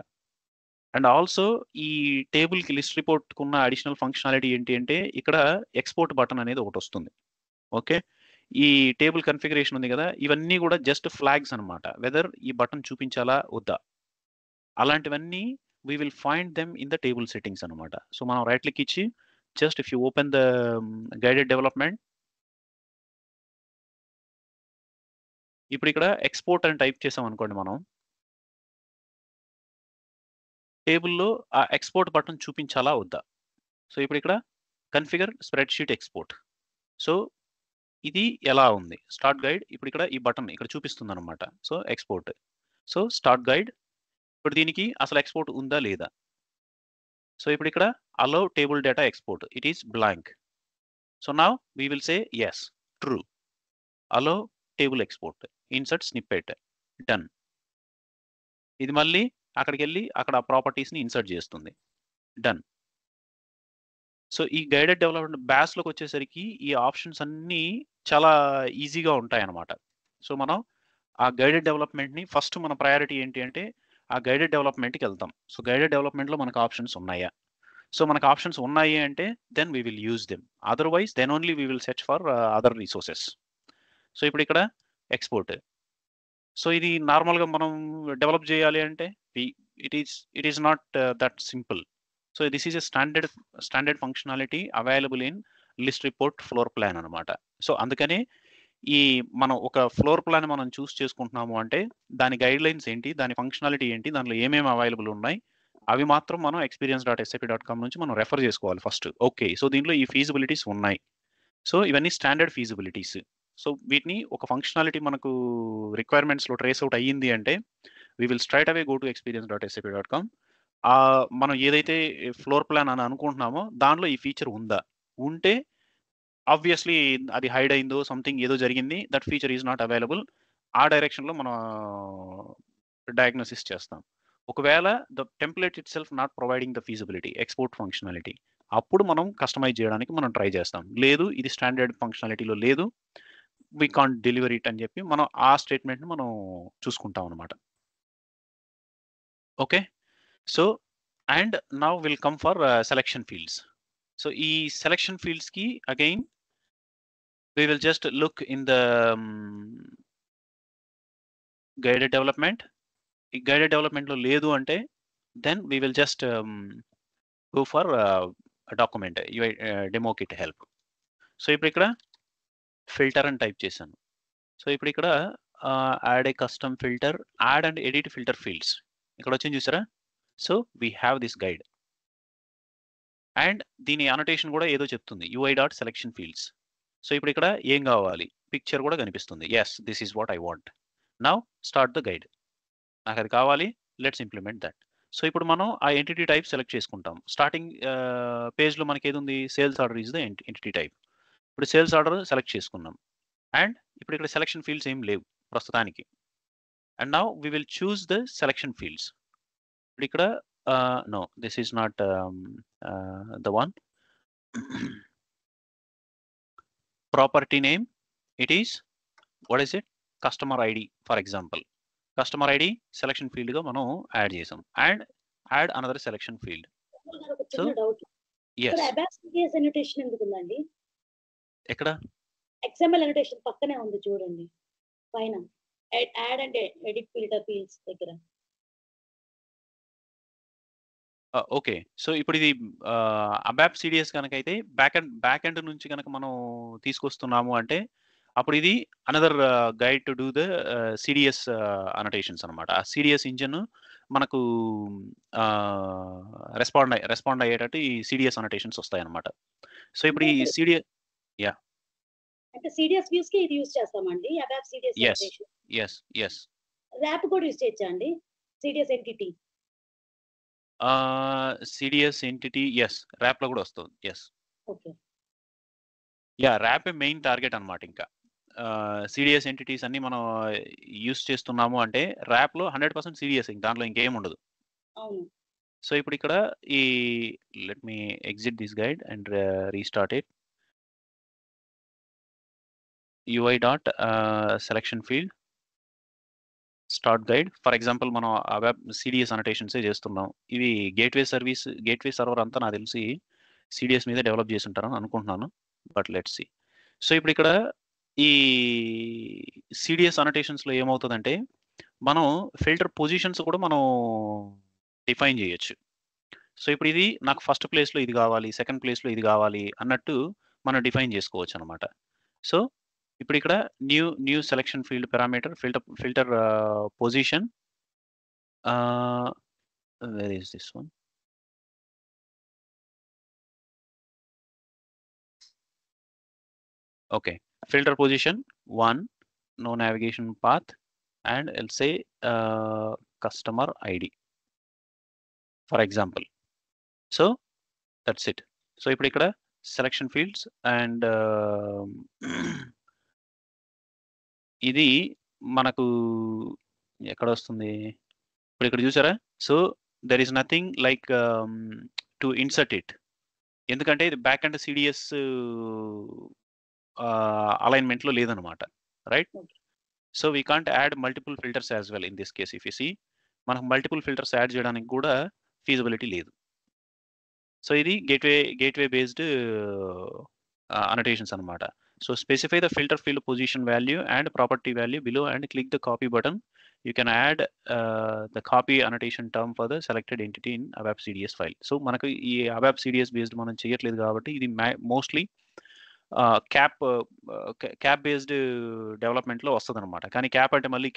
అండ్ ఆల్సో ఈ టేబుల్కి లిస్ట్ రిపోర్ట్కి ఉన్న అడిషనల్ ఫంక్షనాలిటీ ఏంటి అంటే ఇక్కడ ఎక్స్పోర్ట్ బటన్ అనేది ఒకటి వస్తుంది. ఓకే, ఈ టేబుల్ కన్ఫిగరేషన్ ఉంది కదా, ఇవన్నీ కూడా జస్ట్ ఫ్లాగ్స్ అనమాట, వెదర్ ఈ బటన్ చూపించాలా వద్దా అలాంటివన్నీ we will find them in the table settings అనమాట. సో మనం రైట్ క్లిక్ ఇచ్చి just if you open the guided development, ఇప్పుడు ఇక్కడ ఎక్స్పోర్ట్ అని టైప్ చేసాం అనుకోండి, మనం టేబుల్లో ఆ ఎక్స్పోర్ట్ బటన్ చూపించాలా వద్దా. సో ఇప్పుడు ఇక్కడ కన్ఫిగర్ స్ప్రెడ్షీట్ ఎక్స్పోర్ట్. సో ఇది ఎలా ఉంది, స్టార్ట్ గైడ్, ఇప్పుడు ఇక్కడ ఈ బటన్ ఇక్కడ చూపిస్తుంది అనమాట. So export, so start guide, ఇప్పుడు దీనికి అసలు ఎక్స్పోర్ట్ ఉందా లేదా. సో ఇప్పుడు ఇక్కడ allow table data export, it is blank. So now we will say yes, true, allow table export, insert snippet, done. ఇది మళ్ళీ అక్కడికి వెళ్ళి అక్కడ ప్రాపర్టీస్ని ఇన్సర్ట్ చేస్తుంది, డన్. సో ఈ గైడెడ్ డెవలప్మెంట్ బ్యాస్లోకి వచ్చేసరికి ఈ ఆప్షన్స్ అన్నీ చాలా ఈజీగా ఉంటాయి అన్నమాట. సో మనం ఆ గైడెడ్ డెవలప్మెంట్‌ని ఫస్ట్ మన ప్రయారిటీ ఏంటి అంటే, ఆ గైడెడ్ డెవలప్మెంట్‌కి వెళ్తాం. సో, గైడెడ్ డెవలప్మెంట్‌లో మనకు ఆప్షన్స్ ఉన్నాయా? సో, మనకు ఆప్షన్స్ ఉన్నాయి అంటే then we will use them. Otherwise then only we will search for other resources. So, ఇప్పుడు ఇక్కడ ఎక్స్‌పోర్ట్. సో, ఇది నార్మల్‌గా మనం డెవలప్ చేయాలి అంటే we it is not that simple. So, this is a standard functionality available in list report floor plan అనమాట. సో, అందుకనే ఈ మనం ఒక ఫ్లోర్ ప్లాన్ మనం చూస్ చేసుకుంటున్నాము అంటే, దాని గైడ్‌లైన్స్ ఏంటి? దాని ఫంక్షనాలిటీ ఏంటి? దాంట్లో ఏమేమి అవైలబుల్ ఉన్నాయి? అవి మాత్రం మనం experience.sap.com నుంచి మనం రెఫర్ చేసుకోవాలి ఫస్ట్. ఓకే. సో, దీంట్లో ఈ ఫీజిబిలిటీస్ ఉన్నాయి. సో, ఇవన్నీ స్టాండర్డ్ ఫీజిబిలిటీస్. సో, వీటిని ఒక ఫంక్షనాలిటీ మనకు రిక్వైర్మెంట్స్‌లో ట్రేస్ ఔట్ అయ్యింది అంటే, we will straight away go to experience.sap.com. మనం ఏదైతే ఫ్లోర్ ప్లాన్ అని అనుకుంటున్నామో, దానిలో ఈ ఫీచర్ ఉందా? ఉంటే ఆబ్వియస్‌లీ అది హైడ్ అయిందో సంథింగ్ ఏదో జరిగింది. That feature is not available. ఆ డైరెక్షన్‌లో మనం డయాగ్నోసిస్ చేస్తాం. ఒకవేళ the template itself not providing the feasibility, export functionality. అప్పుడు మనం కస్టమైజ్ చేయడానికి మనం ట్రై చేస్తాం. లేదు ఇది స్టాండర్డ్ ఫంక్షనాలిటీలో లేదు. వి కాంట్ డెలివర్ ఇట్ అని చెప్పి మనం ఆ స్టేట్మెంట్‌ని మనం చూసుకుంటాం అన్నమాట. Okay. So, and now will come for selection fields. So, ఈ సెలక్షన్ ఫీల్డ్స్‌కి again we will just look in the guided development. ఈ గైడెడ్ డెవలప్మెంట్‌లో లేదు అంటే then we will just go for document demo kit help. So, ఇప్పుడు ఇక్కడ ఫిల్టర్ అని టైప్ చేశాను. సో, ఇప్పుడు ఇక్కడ add a custom filter, add and edit filter fields ఇక్కడ వచ్చింది చూసారా? So, we have this guide. And దీని అనోటేషన్ కూడా ఏదో చెప్తుంది. UI.selection fields. సో, ఇప్పుడు ఇక్కడ ఏం కావాలి? పిక్చర్ కూడా కనిపిస్తుంది. Yes, this is what I want. Now start the guide. నాకది కావాలి. Let's implement that. సో, ఇప్పుడు మనం ఆ ఎంటిటీ టైప్ సెలెక్ట్ చేసుకుంటాం. స్టార్టింగ్ పేజ్‌లో మనకేదుంది? Sales order is the entity type. ఇప్పుడు సేల్స్ ఆర్డర్ సెలెక్ట్ చేసుకున్నాం. అండ్ ఇప్పుడు ఇక్కడ సెలక్షన్ ఫీల్డ్స్ ఏం లేవు ప్రస్తుతానికి. And now we will choose the selection fields. ఇప్పుడు ఇక్కడ no this is not the one. Property name it is what is it? Customer ID for example. Customer ID selection ఫీల్డ్‌గా మనం యాడ్ చేసాం. And add another selection field.
ఒక
సో,
చిన్న డౌట్. ఇక్కడ
యెస్.
అబాప్ సిడిఎస్ అనోటేషన్ ఎందుకుందండి?
ఎక్కడ?
XML అనోటేషన్ పక్కనే ఉంది చూడండి. పైన add and edit filter fields దగ్గర.
ఓకే. సో, ఇప్పుడిది అబాప్ సిడిఎస్ గనకైతే బ్యాక్ ఎండ్ నుంచి గనక మనం తీసుకొస్తున్నాము అంటే, అప్పుడిది another guide to do the CDS annotations అనమాట. ఆ సిడిఎస్ ఇంజిన్ మనకు రెస్పాండ్ అయ్యేటట్టు ఈ సిడిఎస్ అనోటేషన్స్ వస్తాయన్నమాట. సో, ఇప్పుడు ఈ యాహ్!
అంటే సిడిఎస్ వ్యూస్‌కి ఇది యూజ్ చేస్తామండి. ABAP CDS
yes.
Annotation.
Yes.
RAP కూడా యూజ్ చేయొచ్చా అండి? CDS entity.
CDS entity yes. ర్యాప్‌లో గూడా వస్తుంది. యెస్.
ఓకే.
యాహ్! ర్యాపే మెయిన్ టార్గెట్ అనమాట ఇంకా. సీడీఎస్ ఎంటిటీస్ అన్నీ మనం యూజ్ చేస్తున్నాము అంటే ర్యాప్‌లో 100% సీడీఎస్ దాంట్లో ఇంకేం ఉండదు.
అవును.
సో, ఇప్పుడు ఇక్కడ ఈ let me exit this guide and restart it. UI dot selection field start guide. For example మనం వెబ్ సీడీఎస్ అనోటేషన్సే చేస్తున్నాం. ఇవి గేట్‌వే సర్వర్ అంతా నాకు తెలిసి సీడీఎస్ మీదే డెవలప్ చేసుంటారని అనుకుంటున్నాను. But let's see. సో, ఇప్పుడు ఇక్కడ ఈ సీడీఎస్ అనోటేషన్స్‌లో ఏమవుతదంటే, మనం ఫిల్టర్ పొజిషన్స్ కూడా మనం డిఫైన్ చేయొచ్చు. సో, ఇప్పుడు ఇది నాకు ఫస్ట్ ప్లేస్‌లో ఇది గావాలి, సెకండ్ ప్లేస్‌లో ఇది గావాలి అన్నట్టు మనం డిఫైన్ చేసుకోవచ్చనమాట. సో, ఇప్పుడిక్కడ new selection field parameter filter position ah, where is this one? Okay. Filter position 1, no navigation path and I'll say customer ID for example. So, that's it. So, ఇప్పుడిక్కడ సెలక్షన్ ఫీల్డ్స్ అండ్ ఇది మనకు ఎక్కడొస్తుంది? ఇప్పుడిక్కడ చూసారా? సో, there is nothing like to insert it. ఎందుకంటే ఇది బ్యాక్ ఎండ్ సీడీఎస్ అలైన్‌మెంట్‌లో లేదనమాట. Right?
Okay.
So we can't add multiple filters as well in this case. If you see, మనకు మల్టిపుల్ ఫిల్టర్స్ యాడ్ చేయడానికి కూడా ఫీజిబిలిటీ లేదు. సో ఇది గేట్వే బేస్డ్ annotations అనమాట. So specify the filter field position value and property value below and click the copy button. You can add the copy annotation term for the selected entity in ABAP CDS file. So మనకు ఈ ABAP CDS బేస్డ్ మనం చేయట్లేదు కాబట్టి ఇది మోస్ట్లీ క్యాప్ బేస్డ్ డెవలప్మెంట్లో వస్తుంది అనమాట. కానీ క్యాప్ అంటే మళ్ళీ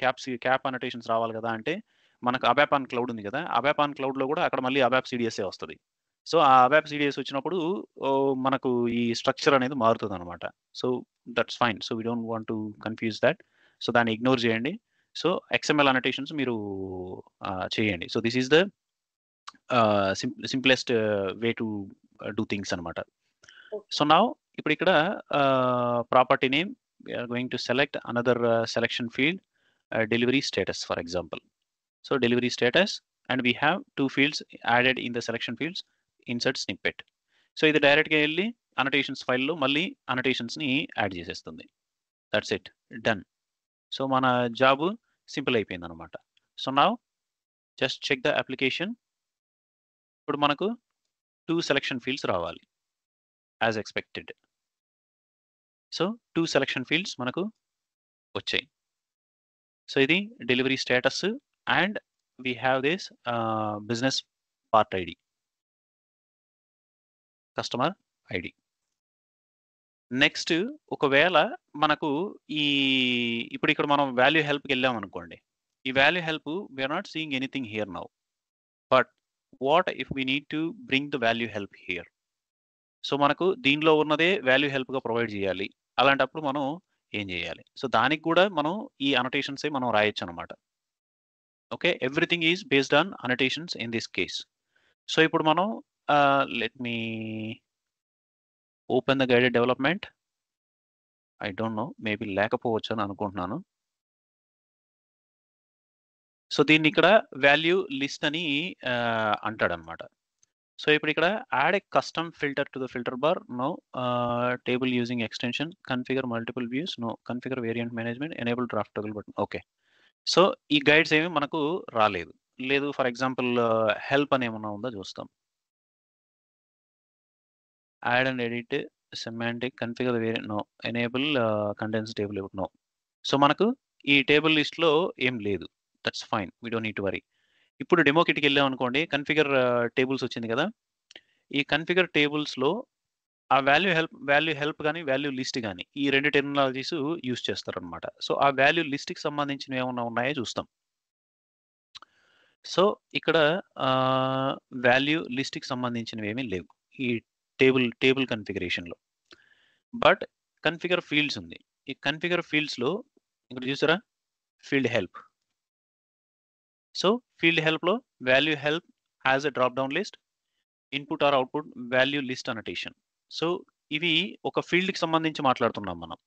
క్యాప్ అనోటేషన్స్ రావాలి కదా, అంటే మనకు ABAP on క్లౌడ్ ఉంది కదా, ABAP on క్లౌడ్లో కూడా అక్కడ మళ్ళీ ABAP CDS వస్తుంది. సో ఆ ABAP CDS వచ్చినప్పుడు మనకు ఈ స్ట్రక్చర్ అనేది మారుతుంది అనమాట. So that's fine. So we don't want to confuse that. So దాన్ని ఇగ్నోర్ చేయండి. సో XML అనోటేషన్స్ మీరు చేయండి. So this is the simplest way to do things అనమాట. సో నౌ ఇప్పుడు ఇక్కడ property name we're going to select another selection field, delivery status for example. So delivery status and we have 2 fields added in the selection fields, insert snippet. So ఇది డైరెక్ట్గా వెళ్ళి అనోటేషన్స్ ఫైల్లో మళ్ళీ అనోటేషన్స్ని యాడ్ చేసేస్తుంది. That's it, done. సో మన జాబ్ సింపుల్ అయిపోయింది అనమాట. So now just check the application. ఇప్పుడు మనకు 2 సెలెక్షన్ ఫీల్డ్స్ రావాలి as expected. So 2 selection fields మనకు వచ్చాయి. సో ఇది delivery status and we have this business part ID, customer ID. Next ఒకవేళ మనకు ఇప్పుడు ఇక్కడ మనం వాల్యూ హెల్ప్కి వెళ్ళాం అనుకోండి. ఈ value help we're not seeing anything here now, but what if we need to bring the value help here. So మనకు దీనిలో ఉన్నదే వాల్యూ హెల్ప్గా ప్రొవైడ్ చేయాలి. అలాంటప్పుడు మనం ఏం చేయాలి? సో దానికి కూడా మనం ఈ అనోటేషన్సే మనం రాయొచ్చు అనమాట. Okay, everything is based on annotations in this case. So ఇప్పుడు మనం let me open the guided development. I don't know, maybe లేకపోవచ్చు అని అనుకుంటున్నాను. సో దీన్ని ఇక్కడ వాల్యూ లిస్ట్ అని అంటాడనమాట. సో ఇప్పుడు ఇక్కడ add a custom filter to the filter bar, no. Table using extension, configure multiple views, no. Configure variant management, enable draft toggle button, okay. So ఈ గైడ్స్ ఏమి మనకు రాలేదు. లేదు, ఫర్ ఎగ్జాంపుల్ హెల్ప్ అని ఏమన్నా ఉందో చూస్తాం. Add and edit semantic, configure variant, no. Enable contents table, no. So మనకు ఈ టేబుల్ లిస్ట్లో ఏం లేదు. That's fine, we don't need to worry. ఇప్పుడు డెమో కిట్కి వెళ్ళాం అనుకోండి, కన్ఫిగర్ టేబుల్స్ వచ్చింది కదా. ఈ కన్ఫిగర్ టేబుల్స్లో ఆ వాల్యూ హెల్ప్ కానీ వాల్యూ లిస్ట్ కానీ ఈ 2 టెర్మినాలజీస్ యూస్ చేస్తారనమాట. సో ఆ వాల్యూ లిస్ట్కి సంబంధించినవి ఏమన్నా ఉన్నాయో చూస్తాం. సో ఇక్కడ వాల్యూ లిస్ట్కి సంబంధించినవి ఏమీ లేవు ఈ టేబుల్ కన్ఫిగరేషన్లో. బట్ కన్ఫిగర్ ఫీల్డ్స్ ఉంది. ఈ కన్ఫిగర్ ఫీల్డ్స్లో ఇక్కడ చూసారా, ఫీల్డ్ హెల్ప్. సో ఫీల్డ్ హెల్ప్లో value help as a drop down list, input or output value list annotation. So ఇవి ఒక ఫీల్డ్కి సంబంధించి మాట్లాడుతున్నాం మనం.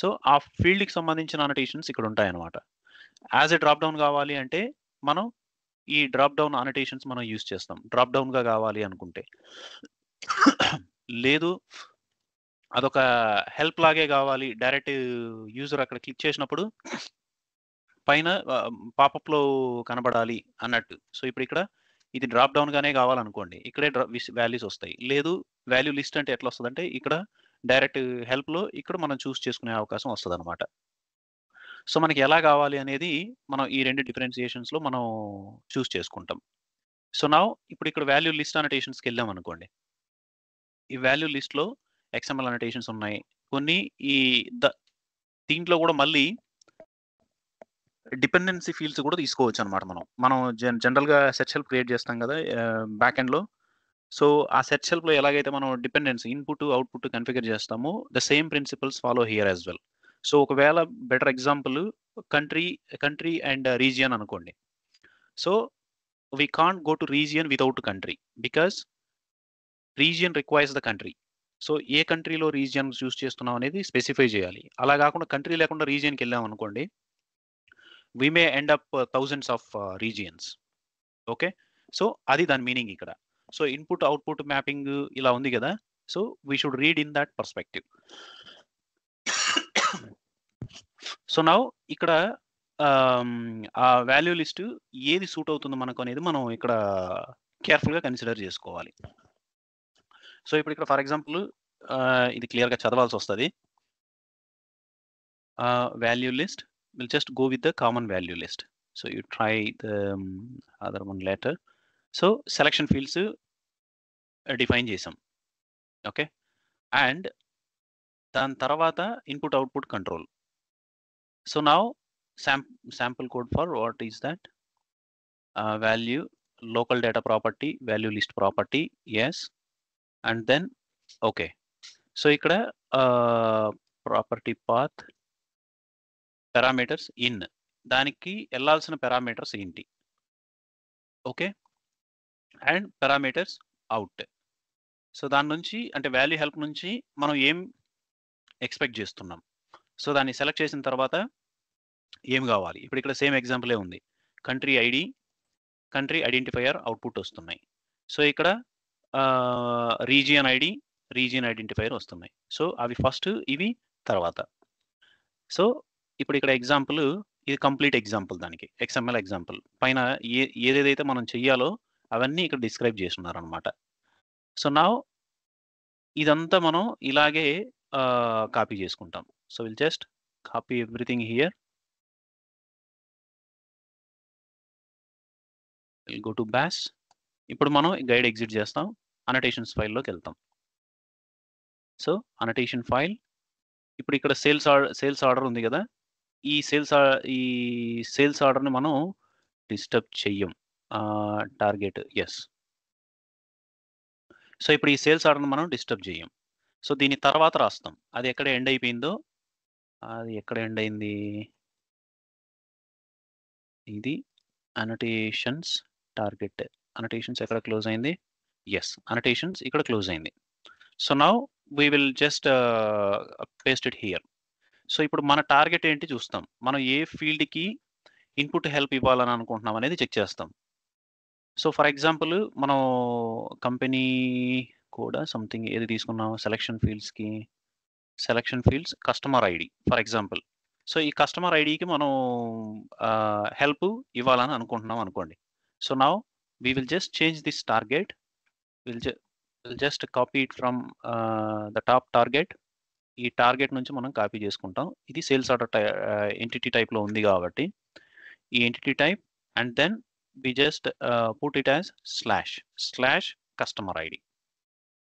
సో ఆ ఫీల్డ్కి సంబంధించిన అనోటేషన్స్ ఇక్కడ ఉంటాయన్నమాట. యాజ్ ఎ డ్రాప్ డౌన్ కావాలి అంటే మనం ఈ డ్రాప్ డౌన్ అనోటేషన్స్ మనం యూజ్ చేస్తాం, డ్రాప్ డౌన్గా కావాలి అనుకుంటే. లేదు అదొక హెల్ప్ లాగే కావాలి, డైరెక్ట్ యూజర్ అక్కడ క్లిక్ చేసినప్పుడు పైన పాపప్లో కనబడాలి అన్నట్టు. సో ఇప్పుడు ఇక్కడ ఇది డ్రాప్ డౌన్గానే కావాలనుకోండి, ఇక్కడే వాల్యూస్ వస్తాయి. లేదు వాల్యూ లిస్ట్ అంటే ఎట్లా వస్తుంది అంటే ఇక్కడ డైరెక్ట్ హెల్ప్లో ఇక్కడ మనం చూస్ చేసుకునే అవకాశం వస్తుంది అనమాట. సో మనకి ఎలా కావాలి అనేది మనం ఈ 2 డిఫరెన్సియేషన్స్లో మనం చూస్ చేసుకుంటాం. సో నౌ ఇప్పుడు ఇక్కడ వాల్యూ లిస్ట్ అనోటేషన్స్కి వెళ్ళాం అనుకోండి. ఈ వాల్యూ లిస్ట్లో XML అనోటేషన్స్ ఉన్నాయి కొన్ని. దీంట్లో కూడా మళ్ళీ డిపెండెన్సీ ఫీల్డ్స్ కూడా తీసుకోవచ్చు అనమాట. మనం జనరల్గా సెర్చ్ హెల్ప్ క్రియేట్ చేస్తాం కదా బ్యాక్ ఎండ్లో. సో ఆ సెర్చ్ హెల్ప్లో ఎలాగైతే మనం డిపెండెన్సీ ఇన్పుట్ అవుట్పుట్ కన్ఫిగర్ చేస్తామో the same principles follow here as well. So ఒకవేళ better example country and region అనుకోండి. So we can't go to region without country because region requires the country. So ఏ కంట్రీలో రీజియన్ చూస్ చేస్తున్నాం అనేది స్పెసిఫై చేయాలి. అలా కాకుండా కంట్రీ లేకుండా రీజియన్కి వెళ్ళాం అనుకోండి, we may end up thousands of regions. Okay, so అది దాని మీనింగ్ ఇక్కడ. సో ఇన్పుట్ అవుట్పుట్ మ్యాపింగ్ ఇలా ఉంది కదా. So we should read in that perspective. So now ఇక్కడ ఆ వాల్యూ లిస్ట్ ఏది సూట్ అవుతుందో మనకు అనేది మనం ఇక్కడ కేర్ఫుల్గా కన్సిడర్ చేసుకోవాలి. సో ఇప్పుడు ఇక్కడ ఫర్ ఎగ్జాంపుల్ ఇది క్లియర్గా చదవాల్సి వస్తుంది. Value list will just go with the common value list. So you try the other one later. So selection fields define చేసాం. ఓకే, అండ్ దాని తర్వాత input output control. So now sample code for what is that? Value local data property, value list property, yes, and then okay. So ikkada property path parameters in daniki ellalsina parameters enti, okay, and parameters out. So దాని నుంచి అంటే వాల్యూ హెల్ప్ నుంచి మనం ఏం ఎక్స్పెక్ట్ చేస్తున్నాం, సో దాన్ని సెలెక్ట్ చేసిన తర్వాత ఏం కావాలి. ఇప్పుడు ఇక్కడ సేమ్ ఎగ్జాంపులే ఉంది. Country ID, country identifier output వస్తున్నాయి. సో ఇక్కడ రీజియన్ ఐడి, రీజియన్ ఐడెంటిఫైయర్ వస్తున్నాయి. సో అవి ఫస్ట్, ఇవి తర్వాత. సో ఇప్పుడు ఇక్కడ ఎగ్జాంపుల్, ఇది కంప్లీట్ ఎగ్జాంపుల్, దానికి XML ఎగ్జాంపుల్ పైన ఏదేదైతే మనం చెయ్యాలో అవన్నీ ఇక్కడ డిస్క్రైబ్ చేస్తున్నారు అనమాట. సో నౌ ఇదంతా మనం ఇలాగే కాపీ చేసుకుంటాం. So will just copy everything here. Will go to bash. ఇప్పుడు మనం గైడ్ ఎగ్జిట్ చేస్తాం, అనటేషన్స్ ఫైల్లోకి వెళ్తాం. సో అనటేషన్ ఫైల్, ఇప్పుడు ఇక్కడ సేల్స్ ఆర్డర్ ఉంది కదా, ఈ సేల్స్ ఆర్డర్ని మనం డిస్టర్బ్ చెయ్యం. Target yes. సో ఇప్పుడు ఈ సేల్స్ ఆర్డర్ని మనం డిస్టర్బ్ చేయం. సో దీని తర్వాత రాస్తాం అది ఎక్కడ ఎండ్ అయిపోయిందో. అది ఎక్కడ ఎండ్ అయింది, ఇది అనటేషన్స్ టార్గెట్. అనటేషన్స్ ఎక్కడ క్లోజ్ అయింది, ఎస్, అనటేషన్స్ ఇక్కడ క్లోజ్ అయింది. So now we will just paste it here. So ఇప్పుడు మన టార్గెట్ ఏంటి చూస్తాం. మనం ఏ ఫీల్డ్కి ఇన్పుట్ హెల్ప్ ఇవ్వాలని అనుకుంటున్నాం అనేది చెక్ చేస్తాం. సో ఫర్ ఎగ్జాంపుల్ మనం కంపెనీ కూడా సంథింగ్ ఏది తీసుకున్నాం, selection fields customer ID for example. So ఈ కస్టమర్ ఐడికి మనం హెల్ప్ ఇవ్వాలని అనుకుంటున్నాం అనుకోండి. So now we will just change this target. Will just copy it from the top target. ఈ టార్గెట్ నుంచి మనం కాపీ చేసుకుంటాం. ఇది సేల్స్ ఆర్డర్ ఎంటిటీ టైప్లో ఉంది కాబట్టి ఈ entity type, and then we just put it as slash customer ID.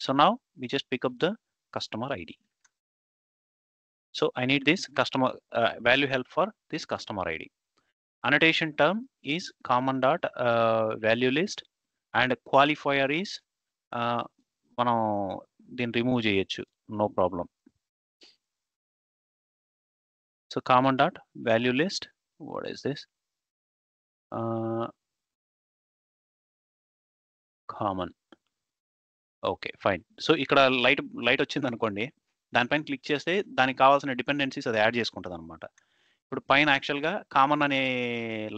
So now we just pick up the customer ID. So I need this customer value help for this customer ID. Annotation term is common dot value list, and qualifier is మనం దీన్ని రిమూవ్ చేయొచ్చు, no problem. So common dot value list, what is this? Common. Okay fine. So ఇక్కడ లైట్ వచ్చింది అనుకోండి, దానిపైన క్లిక్ చేస్తే దానికి కావాల్సిన డిపెండెన్సీస్ అది యాడ్ చేసుకుంటుంది అనమాట. ఇప్పుడు పైన యాక్చువల్గా కామన్ అనే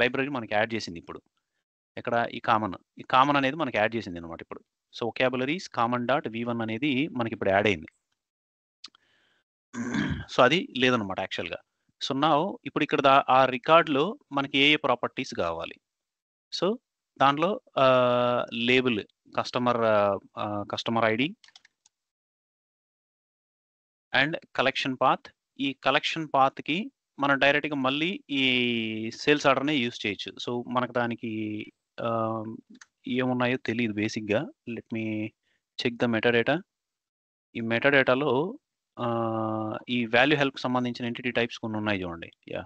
లైబ్రరీ మనకి యాడ్ చేసింది. ఇప్పుడు ఇక్కడ ఈ కామన్ అనేది మనకి యాడ్ చేసింది అనమాట ఇప్పుడు. So vocabularies common dot v1 అనేది మనకి ఇప్పుడు యాడ్ అయింది. సో అది లేదనమాట యాక్చువల్గా. సో నా ఇప్పుడు ఇక్కడ ఆ రికార్డ్లో మనకి ఏ ప్రాపర్టీస్ కావాలి. సో దాంట్లో label customer ID and collection path. ఈ కలెక్షన్ పాత్కి మనం డైరెక్ట్గా మళ్ళీ ఈ సేల్స్ ఆర్డర్నే యూజ్ చేయొచ్చు. సో మనకు దానికి ఏమున్నాయో తెలియదు బేసిక్గా. Let me check the metadata. ఈ మెటాడేటాలో ఈ వాల్యూ హెల్ప్ సంబంధించిన ఎంటిటీ టైప్స్ కొన్ని ఉన్నాయి చూడండి. Yeah,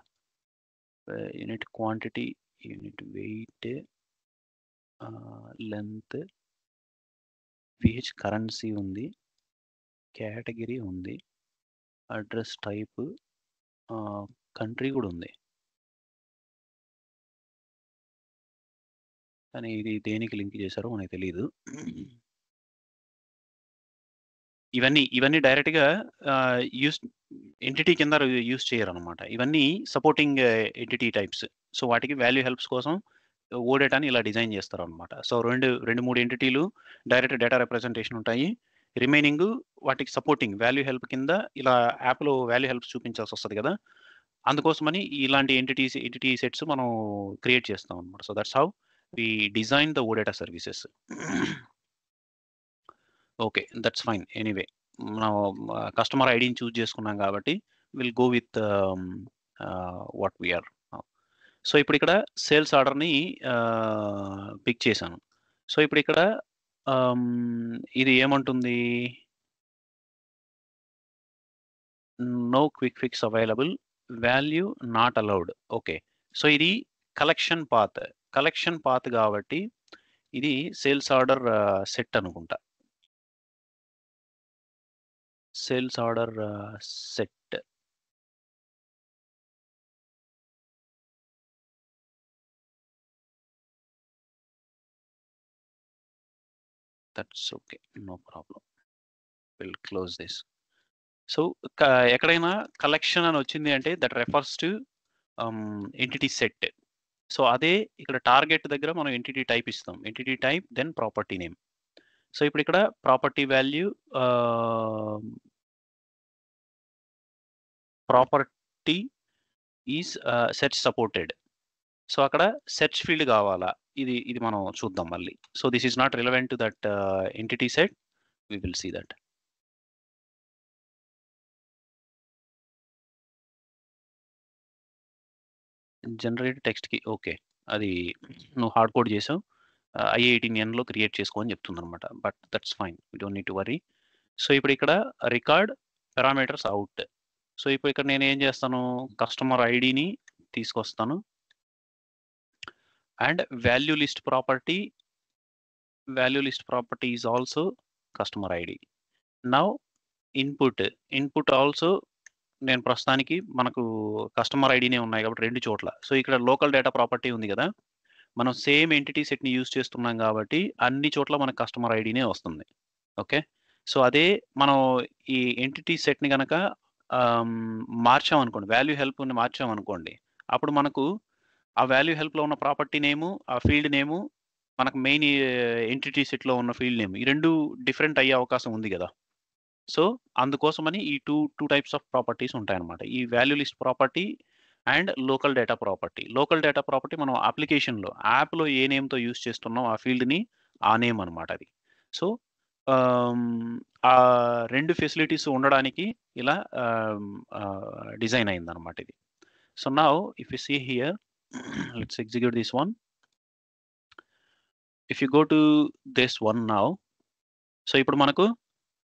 unit quantity, unit weight, length, pH currency ఉంది, కేటగిరీ ఉంది, అడ్రస్ టైప్, కంట్రీ కూడా ఉంది. కానీ ఇది దేనికి లింక్ చేశారో మనకి తెలియదు. ఇవన్నీ డైరెక్ట్గా ఎంటిటీ కింద యూజ్ చేయరు అనమాట. ఇవన్నీ సపోర్టింగ్ ఎంటిటీ టైప్స్. సో వాటికి వాల్యూ హెల్ప్స్ కోసం ఓడేటాని ఇలా డిజైన్ చేస్తారు అనమాట. సో రెండు మూడు ఎంటిటీలు డైరెక్ట్ డేటా రిప్రజెంటేషన్ ఉంటాయి. రిమైనింగ్ వాటికి సపోర్టింగ్ వాల్యూ హెల్ప్ కింద ఇలా యాప్లో వాల్యూ హెల్ప్స్ చూపించాల్సి వస్తుంది కదా, అందుకోసమని ఇలాంటి ఎంటిటీ సెట్స్ మనం క్రియేట్ చేస్తాం అనమాట. So that's how we design the OData services. Okay, that's fine. Anyway మనం కస్టమర్ ఐడిని చూజ్ చేసుకున్నాం కాబట్టి will go with what we are. So ఇప్పుడు ఇక్కడ సేల్స్ ఆర్డర్ని పిక్ చేశాను. సో ఇప్పుడు ఇక్కడ ఇది ఏమంటుంది, no quick fix available, value not allowed. Okay, so ఇది కలెక్షన్ పాత్ కాబట్టి ఇది సేల్స్ ఆర్డర్ సెట్ అనుకుంటా. Sales order set. That's okay, no problem, will close this. So ఎక్కడైనా కలెక్షన్ అని వచ్చింది అంటే that refers to entity set. So అదే ఇక్కడ టార్గెట్ దగ్గర మనం ఎంటిటీ టైప్ ఇస్తాం, entity type then property name. So ఇప్పుడు ఇక్కడ property value property is search supported. So అక్కడ సెర్చ్ ఫీల్డ్ కావాలా, ఇది మనం చూద్దాం మళ్ళీ. So this is not relevant to that entity set, we will see that. Generate టెక్స్ట్కి ఓకే, అది నువ్వు హార్డ్ కోడ్ చేసావు, i18n క్రియేట్ చేసుకో అని చెప్తుంది అనమాట. But that's fine, we don't need to worry. So ఇప్పుడు ఇక్కడ రికార్డ్ పారామీటర్స్ అవుట్. సో ఇప్పుడు ఇక్కడ నేను ఏం చేస్తాను, కస్టమర్ ఐడిని తీసుకొస్తాను and value list property is also customer ID. Now input also నేను ప్రస్తుతానికి మనకు కస్టమర్ ఐడినే ఉన్నాయి కాబట్టి రెండు చోట్ల. సో ఇక్కడ లోకల్ డేటా ప్రాపర్టీ ఉంది కదా, మనం సేమ్ ఎంటిటీ సెట్ని యూజ్ చేస్తున్నాం కాబట్టి అన్ని చోట్ల మనకు కస్టమర్ ఐడినే వస్తుంది. ఓకే, సో అదే మనం ఈ ఎంటిటీ సెట్ని కనుక మార్చామనుకోండి, వాల్యూ హెల్ప్ని మార్చామనుకోండి, అప్పుడు మనకు ఆ వాల్యూ హెల్ప్లో ఉన్న ప్రాపర్టీ నేము, ఆ ఫీల్డ్ నేము, మనకు మెయిన్ ఎంటిటీ సెట్లో ఉన్న ఫీల్డ్ నేమ్, ఈ రెండు డిఫరెంట్ అయ్యే అవకాశం ఉంది కదా. సో అందుకోసమని ఈ టూ టైప్స్ ఆఫ్ ప్రాపర్టీస్ ఉంటాయన్నమాట, ఈ value list property and local data property. మనం అప్లికేషన్లో యాప్లో ఏ నేమ్తో యూజ్ చేస్తున్నాం ఆ ఫీల్డ్ని ఆ నేమ్ అనమాట అది. సో ఆ రెండు ఫెసిలిటీస్ ఉండడానికి ఇలా డిజైన్ అయిందనమాట ఇది. So now if you see here, let's execute this one. If you go to this one now, so ఇప్పుడు మనకు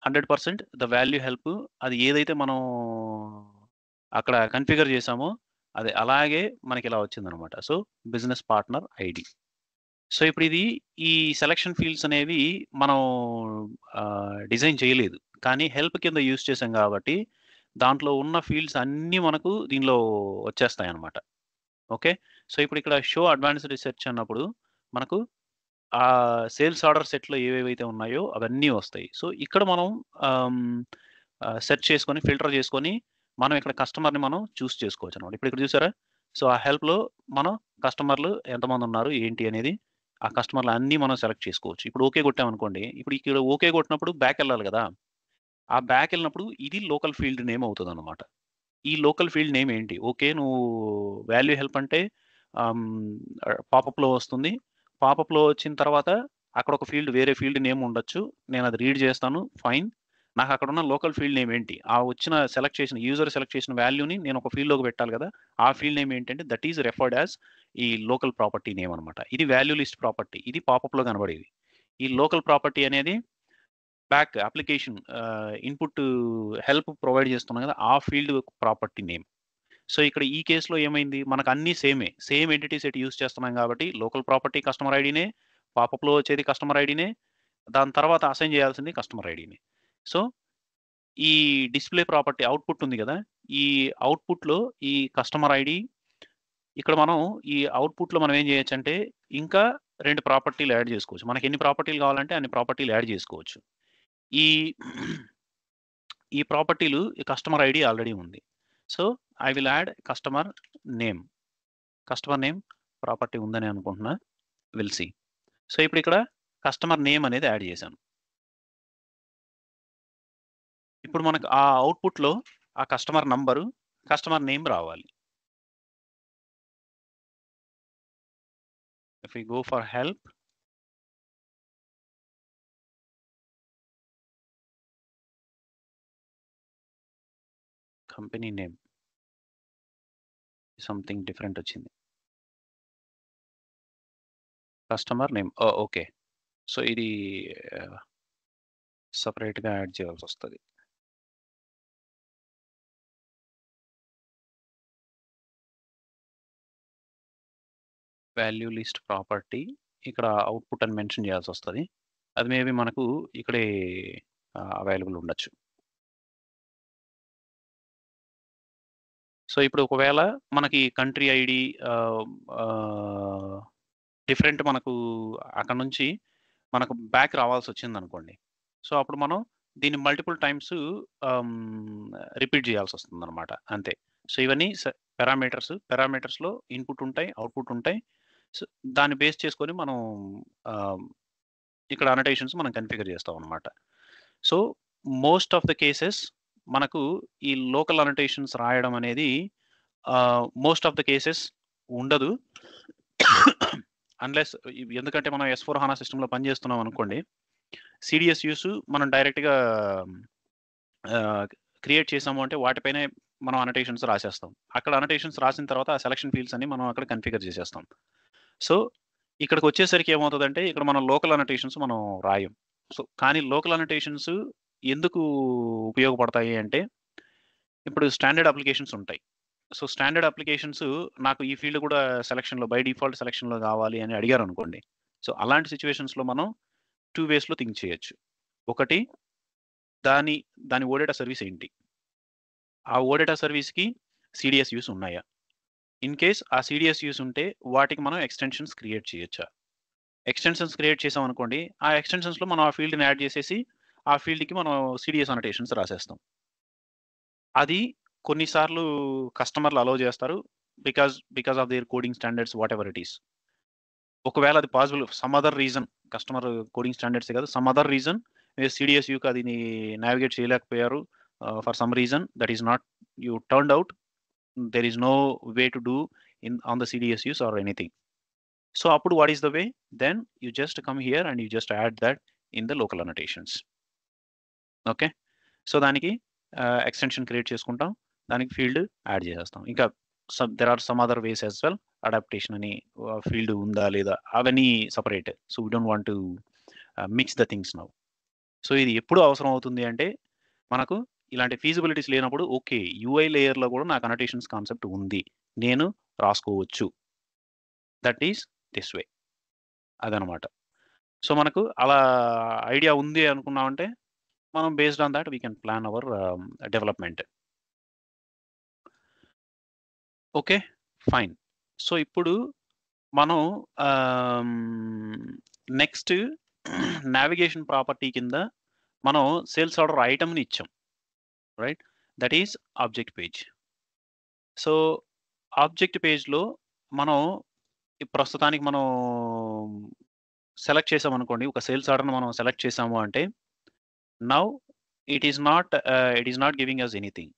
100% ద వాల్యూ హెల్ప్ అది ఏదైతే మనం అక్కడ కన్ఫిగర్ చేసామో అది అలాగే మనకి ఇలా వచ్చిందనమాట. So business partner ID. So ఇప్పుడు ఇది ఈ సెలక్షన్ ఫీల్డ్స్ అనేవి మనం డిజైన్ చేయలేదు, కానీ హెల్ప్ కింద యూజ్ చేసాం కాబట్టి దాంట్లో ఉన్న ఫీల్డ్స్ అన్నీ మనకు దీనిలో వచ్చేస్తాయి అన్నమాట. ఓకే, సో ఇప్పుడు ఇక్కడ షో అడ్వాన్స్డ్ సెర్చ్ అన్నప్పుడు మనకు ఆ సేల్స్ ఆర్డర్ సెట్లో ఏవేవైతే ఉన్నాయో అవన్నీ వస్తాయి. సో ఇక్కడ మనం సెర్చ్ చేసుకొని ఫిల్టర్ చేసుకొని మనం ఇక్కడ కస్టమర్ని మనం చూస్ చేసుకోవచ్చు అనమాట. ఇప్పుడు ఇక్కడ చూసారా, సో ఆ హెల్ప్లో మనం కస్టమర్లు ఎంతమంది ఉన్నారు ఏంటి అనేది ఆ కస్టమర్లు అన్నీ మనం సెలెక్ట్ చేసుకోవచ్చు. ఇప్పుడు ఓకే కొట్టామనుకోండి, ఇప్పుడు ఇక్కడ ఓకే కొట్టినప్పుడు బ్యాక్ వెళ్ళాలి కదా, ఆ బ్యాక్ వెళ్ళినప్పుడు ఇది లోకల్ ఫీల్డ్ నేమ్ అవుతుంది అనమాట. ఈ లోకల్ ఫీల్డ్ నేమ్ ఏంటి, ఓకే నువ్వు వాల్యూ హెల్ప్ అంటే పాపప్లో వస్తుంది, పాపప్లో వచ్చిన తర్వాత అక్కడ ఒక ఫీల్డ్ వేరే ఫీల్డ్ నేమ్ ఉండొచ్చు, నేను అది రీడ్ చేస్తాను, ఫైన్. నాకు అక్కడ ఉన్న లోకల్ ఫీల్డ్ నేమ్ ఏంటి, ఆ వచ్చిన యూజర్ సెలెక్ట్ చేసిన వాల్యూని నేను ఒక ఫీల్డ్లోకి పెట్టాలి కదా, ఆ ఫీల్డ్ నేమ్ ఏంటంటే దట్ ఈజ్ రెఫర్డ్ యాజ్ ఈ లోకల్ ప్రాపర్టీ నేమ్ అనమాట. ఇది వాల్యూ లిస్ట్ ప్రాపర్టీ, ఇది పాపప్లో కనబడేది. ఈ లోకల్ ప్రాపర్టీ అనేది back application input help provide చేస్తున్నాం కదా, ఆ ఫీల్డ్ ప్రాపర్టీ నేమ్. సో ఇక్కడ ఈ కేసులో ఏమైంది, మనకు అన్నీ సేమ్ ఎంటిటీ సెట్ యూజ్ చేస్తున్నాం కాబట్టి లోకల్ ప్రాపర్టీ కస్టమర్ ఐడినే, పాపప్లో వచ్చేది కస్టమర్ ఐడినే, దాని తర్వాత అసైన్ చేయాల్సింది కస్టమర్ ఐడిని. సో ఈ డిస్ప్లే ప్రాపర్టీ అవుట్పుట్ ఉంది కదా, ఈ అవుట్పుట్లో ఈ కస్టమర్ ఐడి, ఇక్కడ మనం ఈ అవుట్పుట్లో మనం ఏం చేయొచ్చు అంటే ఇంకా 2 ప్రాపర్టీలు యాడ్ చేసుకోవచ్చు. మనకి ఎన్ని ప్రాపర్టీలు కావాలంటే అన్ని ప్రాపర్టీలు యాడ్ చేసుకోవచ్చు. ఈ ప్రాపర్టీలు ఈ కస్టమర్ ఐడి ఆల్రెడీ ఉంది. So I will add customer name property ఉందని అనుకుంటున్నా, విల్ సీ. సో ఇప్పుడు ఇక్కడ కస్టమర్ నేమ్ అనేది యాడ్ చేశాను. ఇప్పుడు మనకు ఆ అవుట్పుట్లో ఆ కస్టమర్ నంబరు, కస్టమర్ నేమ్ రావాలి. If we go for help, company name, something different వచ్చింది. Customer name. Okay. సో ఇది సపరేట్గా యాడ్ చేయాల్సి వస్తుంది. వాల్యూ లిస్ట్ ప్రాపర్టీ ఇక్కడ అవుట్పుట్ అని మెన్షన్ చేయాల్సి వస్తుంది. అది మేబీ మనకు ఇక్కడే అవైలబుల్ ఉండొచ్చు. సో ఇప్పుడు ఒకవేళ మనకి కంట్రీ ఐడి డిఫరెంట్ మనకు అక్కడ నుంచి మనకు బ్యాక్ రావాల్సి వచ్చింది అనుకోండి. సో అప్పుడు మనం దీన్ని మల్టిపుల్ టైమ్స్ రిపీట్ చేయాల్సి వస్తుంది అనమాట, అంతే. సో ఇవన్నీ పారామీటర్స్లో ఇన్పుట్ ఉంటాయి, అవుట్పుట్ ఉంటాయి. సో దాన్ని బేస్ చేసుకొని మనం ఇక్కడ అనటేషన్స్ మనం కన్ఫిగర్ చేస్తాం అనమాట. So most of the cases మనకు ఈ లోకల్ అనటేషన్స్ రాయడం అనేది మోస్ట్ ఆఫ్ ద కేసెస్ ఉండదు. అన్లెస్, ఎందుకంటే మనం S/4HANA సిస్టంలో పనిచేస్తున్నాం అనుకోండి, CDSUs మనం డైరెక్ట్గా క్రియేట్ చేసాము అంటే వాటిపైనే మనం అనటేషన్స్ రాసేస్తాం. అక్కడ అనటేషన్స్ రాసిన తర్వాత ఆ సెలక్షన్ ఫీల్డ్స్ అన్ని మనం అక్కడ కన్ఫిగర్ చేసేస్తాం. సో ఇక్కడికి వచ్చేసరికి ఏమవుతుందంటే ఇక్కడ మనం లోకల్ అనటేషన్స్ మనం రాయం. సో కానీ లోకల్ అనటేషన్స్ ఎందుకు ఉపయోగపడతాయి అంటే, ఇప్పుడు స్టాండర్డ్ అప్లికేషన్స్ ఉంటాయి. సో స్టాండర్డ్ అప్లికేషన్స్ నాకు ఈ ఫీల్డ్ కూడా సెలక్షన్లో బై డిఫాల్ట్ సెలక్షన్లో కావాలి అని అడిగారు అనుకోండి. సో అలాంటి సిచ్యువేషన్స్లో మనం 2 వేస్లో థింక్ చేయొచ్చు. ఒకటి, దాని ఓడేటా సర్వీస్ ఏంటి, ఆ ఓడేటా సర్వీస్కి CDSUs ఉన్నాయా, ఇన్ కేస్ ఆ CDSUs ఉంటే వాటికి మనం ఎక్స్టెన్షన్స్ క్రియేట్ చేయొచ్చా. ఎక్స్టెన్షన్స్ క్రియేట్ చేసాం అనుకోండి, ఆ ఎక్స్టెన్షన్స్లో మనం ఆ ఫీల్డ్ని యాడ్ చేసేసి ఆ ఫీల్డ్కి మనం CDS అనటేషన్స్ రాసేస్తాం. అది కొన్నిసార్లు కస్టమర్లు అలౌ చేస్తారు, because of their coding standards, what ever it is. ఒకవేళ అది possible, some other reason, customer coding standards కాదు, సమ్ అదర్ రీజన్ CDSUకి అది నావిగేట్ చేయలేకపోయారు, for some reason that is not you turned out, there is no way to do on the CDSUs or anything. So appudu what is the way? Then you just come here and you just add that in the local annotations. Okay, so daniki extension create cheskuntam, daniki field add chestam. Inka there are some other ways as well. Adaptation ani field unda leda avani separate, so we don't want to mix the things now. So ఇది ఎప్పుడు అవసరం అవుతుంది అంటే, మనకు ఇలాంటి ఫీజిబిలిటీస్ లేనప్పుడు ఓకే UI లేయర్లో కూడా నాకు అనటేషన్స్ కాన్సెప్ట్ ఉంది, నేను రాసుకోవచ్చు, దట్ ఈస్ దిస్ వే, అదనమాట. సో మనకు అలా ఐడియా ఉంది అనుకున్నామంటే మనం based on that we can plan hour development. Okay, fine. So ఇప్పుడు మనం నెక్స్ట్ నావిగేషన్ ప్రాపర్టీ కింద మనం సేల్స్ ఆర్డర్ ఐటమ్ని ఇచ్చాం, right, that is object page. So object పేజ్లో మనం ప్రస్తుతానికి మనం సెలెక్ట్ చేసాం అనుకోండి, ఒక సేల్స్ ఆర్డర్ని మనం సెలెక్ట్ చేసాము అంటే now it is not giving us anything.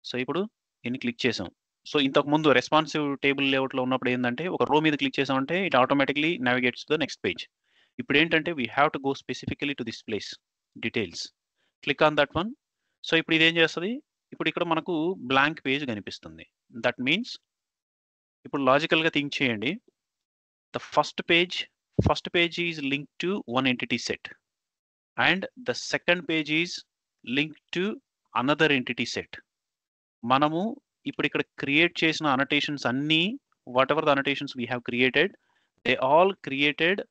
So ఇప్పుడు దీన్ని క్లిక్ చేసాం. సో ఇంతకు ముందు రెస్పాన్సివ్ టేబుల్ లేఅవుట్లో ఉన్నప్పుడు ఏంటంటే ఒక రో మీద క్లిక్ చేసామంటే it automatically నావిగేట్స్ to the next page. ఇప్పుడు ఏంటంటే we have to go specifically to this place, details, click on that one. So ఇప్పుడు ఇదేం చేస్తుంది, ఇప్పుడు ఇక్కడ మనకు బ్లాంక్ పేజ్ కనిపిస్తుంది. దట్ మీన్స్ ఇప్పుడు లాజికల్గా థింక్ చేయండి, the first page is link to one entity set and the second page is link to another entity set. మనము ఇప్పుడు ఇక్కడ క్రియేట్ చేసిన అనటేషన్స్ అన్నీ, what ever the annotations we have created, they all created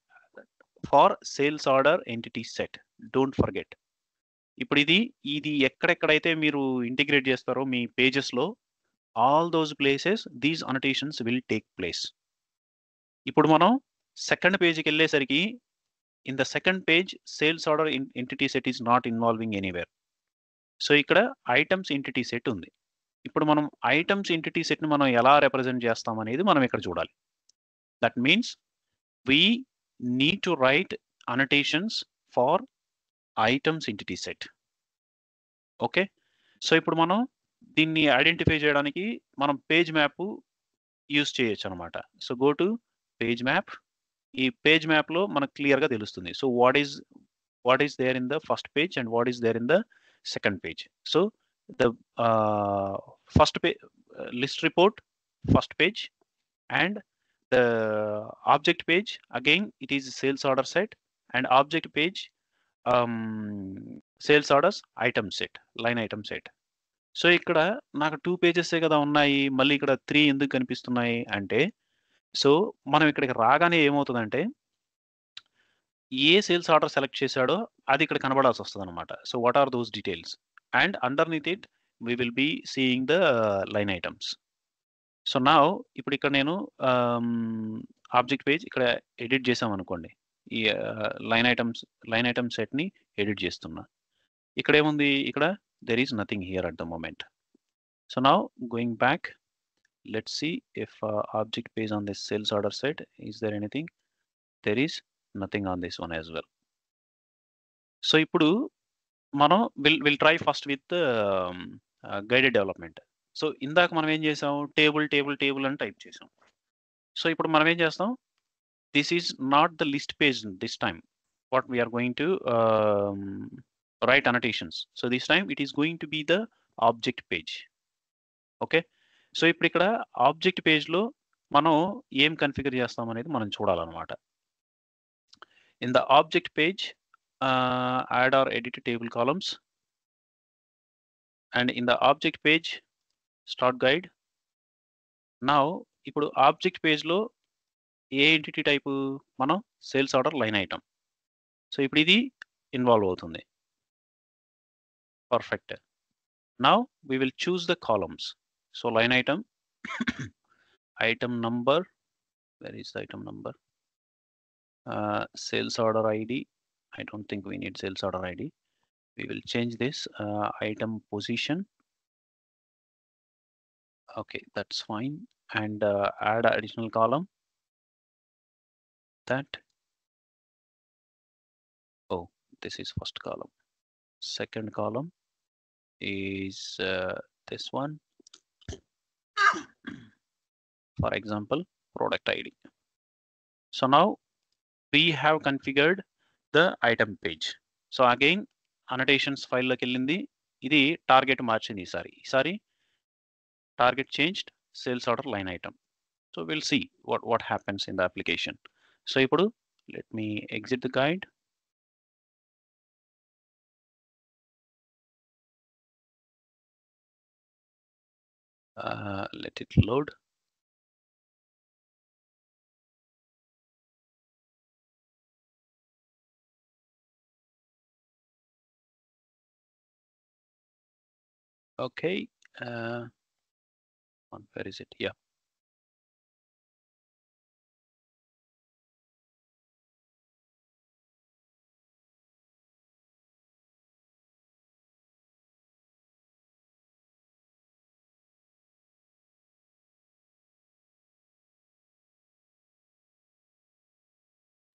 for sales order entity set, don't forget. ఇప్పుడు ఇది ఎక్కడెక్కడైతే మీరు ఇంటిగ్రేట్ చేస్తారో మీ పేజెస్లో, all those places these annotations will take place. ఇప్పుడు మనం సెకండ్ పేజ్కి వెళ్ళేసరికి in the second page sales order entity set is not involving anywhere. So ఇక్కడ ఐటమ్స్ ఎంటిటీ సెట్ ఉంది. ఇప్పుడు మనం ఐటమ్స్ ఎంటిటీ సెట్ని మనం ఎలా రిప్రజెంట్ చేస్తాం అనేది మనం ఇక్కడ చూడాలి. That means we need to write annotations for items entity set. Okay, so ఇప్పుడు మనం దీన్ని ఐడెంటిఫై చేయడానికి మనం పేజ్ మ్యాప్ యూజ్ చేయొచ్చు అనమాట. So go to page map. ఈ పేజ్ మ్యాప్లో మనకు క్లియర్గా తెలుస్తుంది. So what is there in the first page and what is there in the second page. So the first page list report, first page, and the object page, again it is sales order set, and object page sales orders item set, line item set. So ఇక్కడ నాకు 2 పేజెసే కదా ఉన్నాయి, మళ్ళీ ఇక్కడ 3 ఎందుకు కనిపిస్తున్నాయి అంటే, సో మనం ఇక్కడికి రాగానే ఏమవుతుందంటే ఏ సేల్స్ ఆర్డర్ సెలెక్ట్ చేశాడో అది ఇక్కడ కనబడాల్సి వస్తుంది అనమాట. So what are those details, and underneath it we will be seeing the line items. So నా ఇప్పుడు ఇక్కడ నేను ఆబ్జెక్ట్ పేజ్ ఇక్కడ ఎడిట్ చేసాం అనుకోండి, ఈ లైన్ ఐటమ్ సెట్ని ఎడిట్ చేస్తున్నా. ఇక్కడ ఏముంది, ఇక్కడ there is nothing here at the moment. So now going back, let's see if object page on this sales order set, is there anything? There is nothing on this one as well. So ఇప్పుడు మనం will try first with guided development. So ఇందాక మనం ఏం చేసాం, టేబుల్ అని టైప్ చేసాం. సో ఇప్పుడు మనం ఏం చేస్తాం, this is not the list page this time, what we are going to write annotations. So this time it is going to be the object page. Okay, so ఇప్పుడు ఇక్కడ ఆబ్జెక్ట్ పేజ్లో మనం ఏం కన్ఫిగర్ చేస్తాం అనేది మనం చూడాలన్నమాట. In the object page add or edit table columns, and in the object page start guide. Now ఇప్పుడు ఆబ్జెక్ట్ పేజ్లో ఏ ఎంటిటీ టైపు, మనం sales order line item. So ఇప్పుడు ఇది ఇన్వాల్వ్ అవుతుంది. Perfect. Now we will choose the columns. So line item, item number, where is the item number? Sales order ID. I don't think we need sales order ID. We will change this item position. Okay, that's fine. And add additional column. That. Oh, this is first column. Second column is this one, for example product ID. So now we have configured the item page. So again annotations file loki ellindi, idi target marchinది ఈసారి target changed, sales order line item. So we'll see what happens in the application. So ipudu let me exit the guide. Let it load. Okay, where is it? Yeah.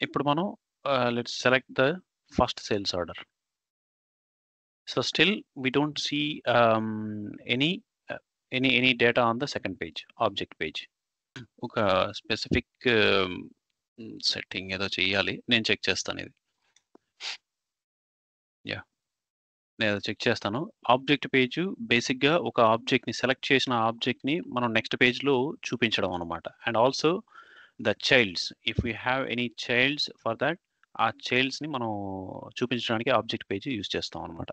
ఇప్పుడు మనం let's select the first sales order. So still we don't see any data on the second page, object page. ఒక స్పెసిఫిక్ సెట్టింగ్ ఏదో చేయాలి, నేను చెక్ చేస్తాను ఇది. యా, నేను చెక్ చేస్తాను. ఆబ్జెక్ట్ పేజ్ బేసిక్గా ఒక ఆబ్జెక్ట్ని సెలెక్ట్ చేసిన ఆబ్జెక్ట్ని మనం నెక్స్ట్ పేజ్లో చూపించడం అనమాట. And also the childs, if we have any childs for that, ఆ చైల్డ్స్ని మనం చూపించడానికి ఆబ్జెక్ట్ పేజ్ యూజ్ చేస్తాం అనమాట.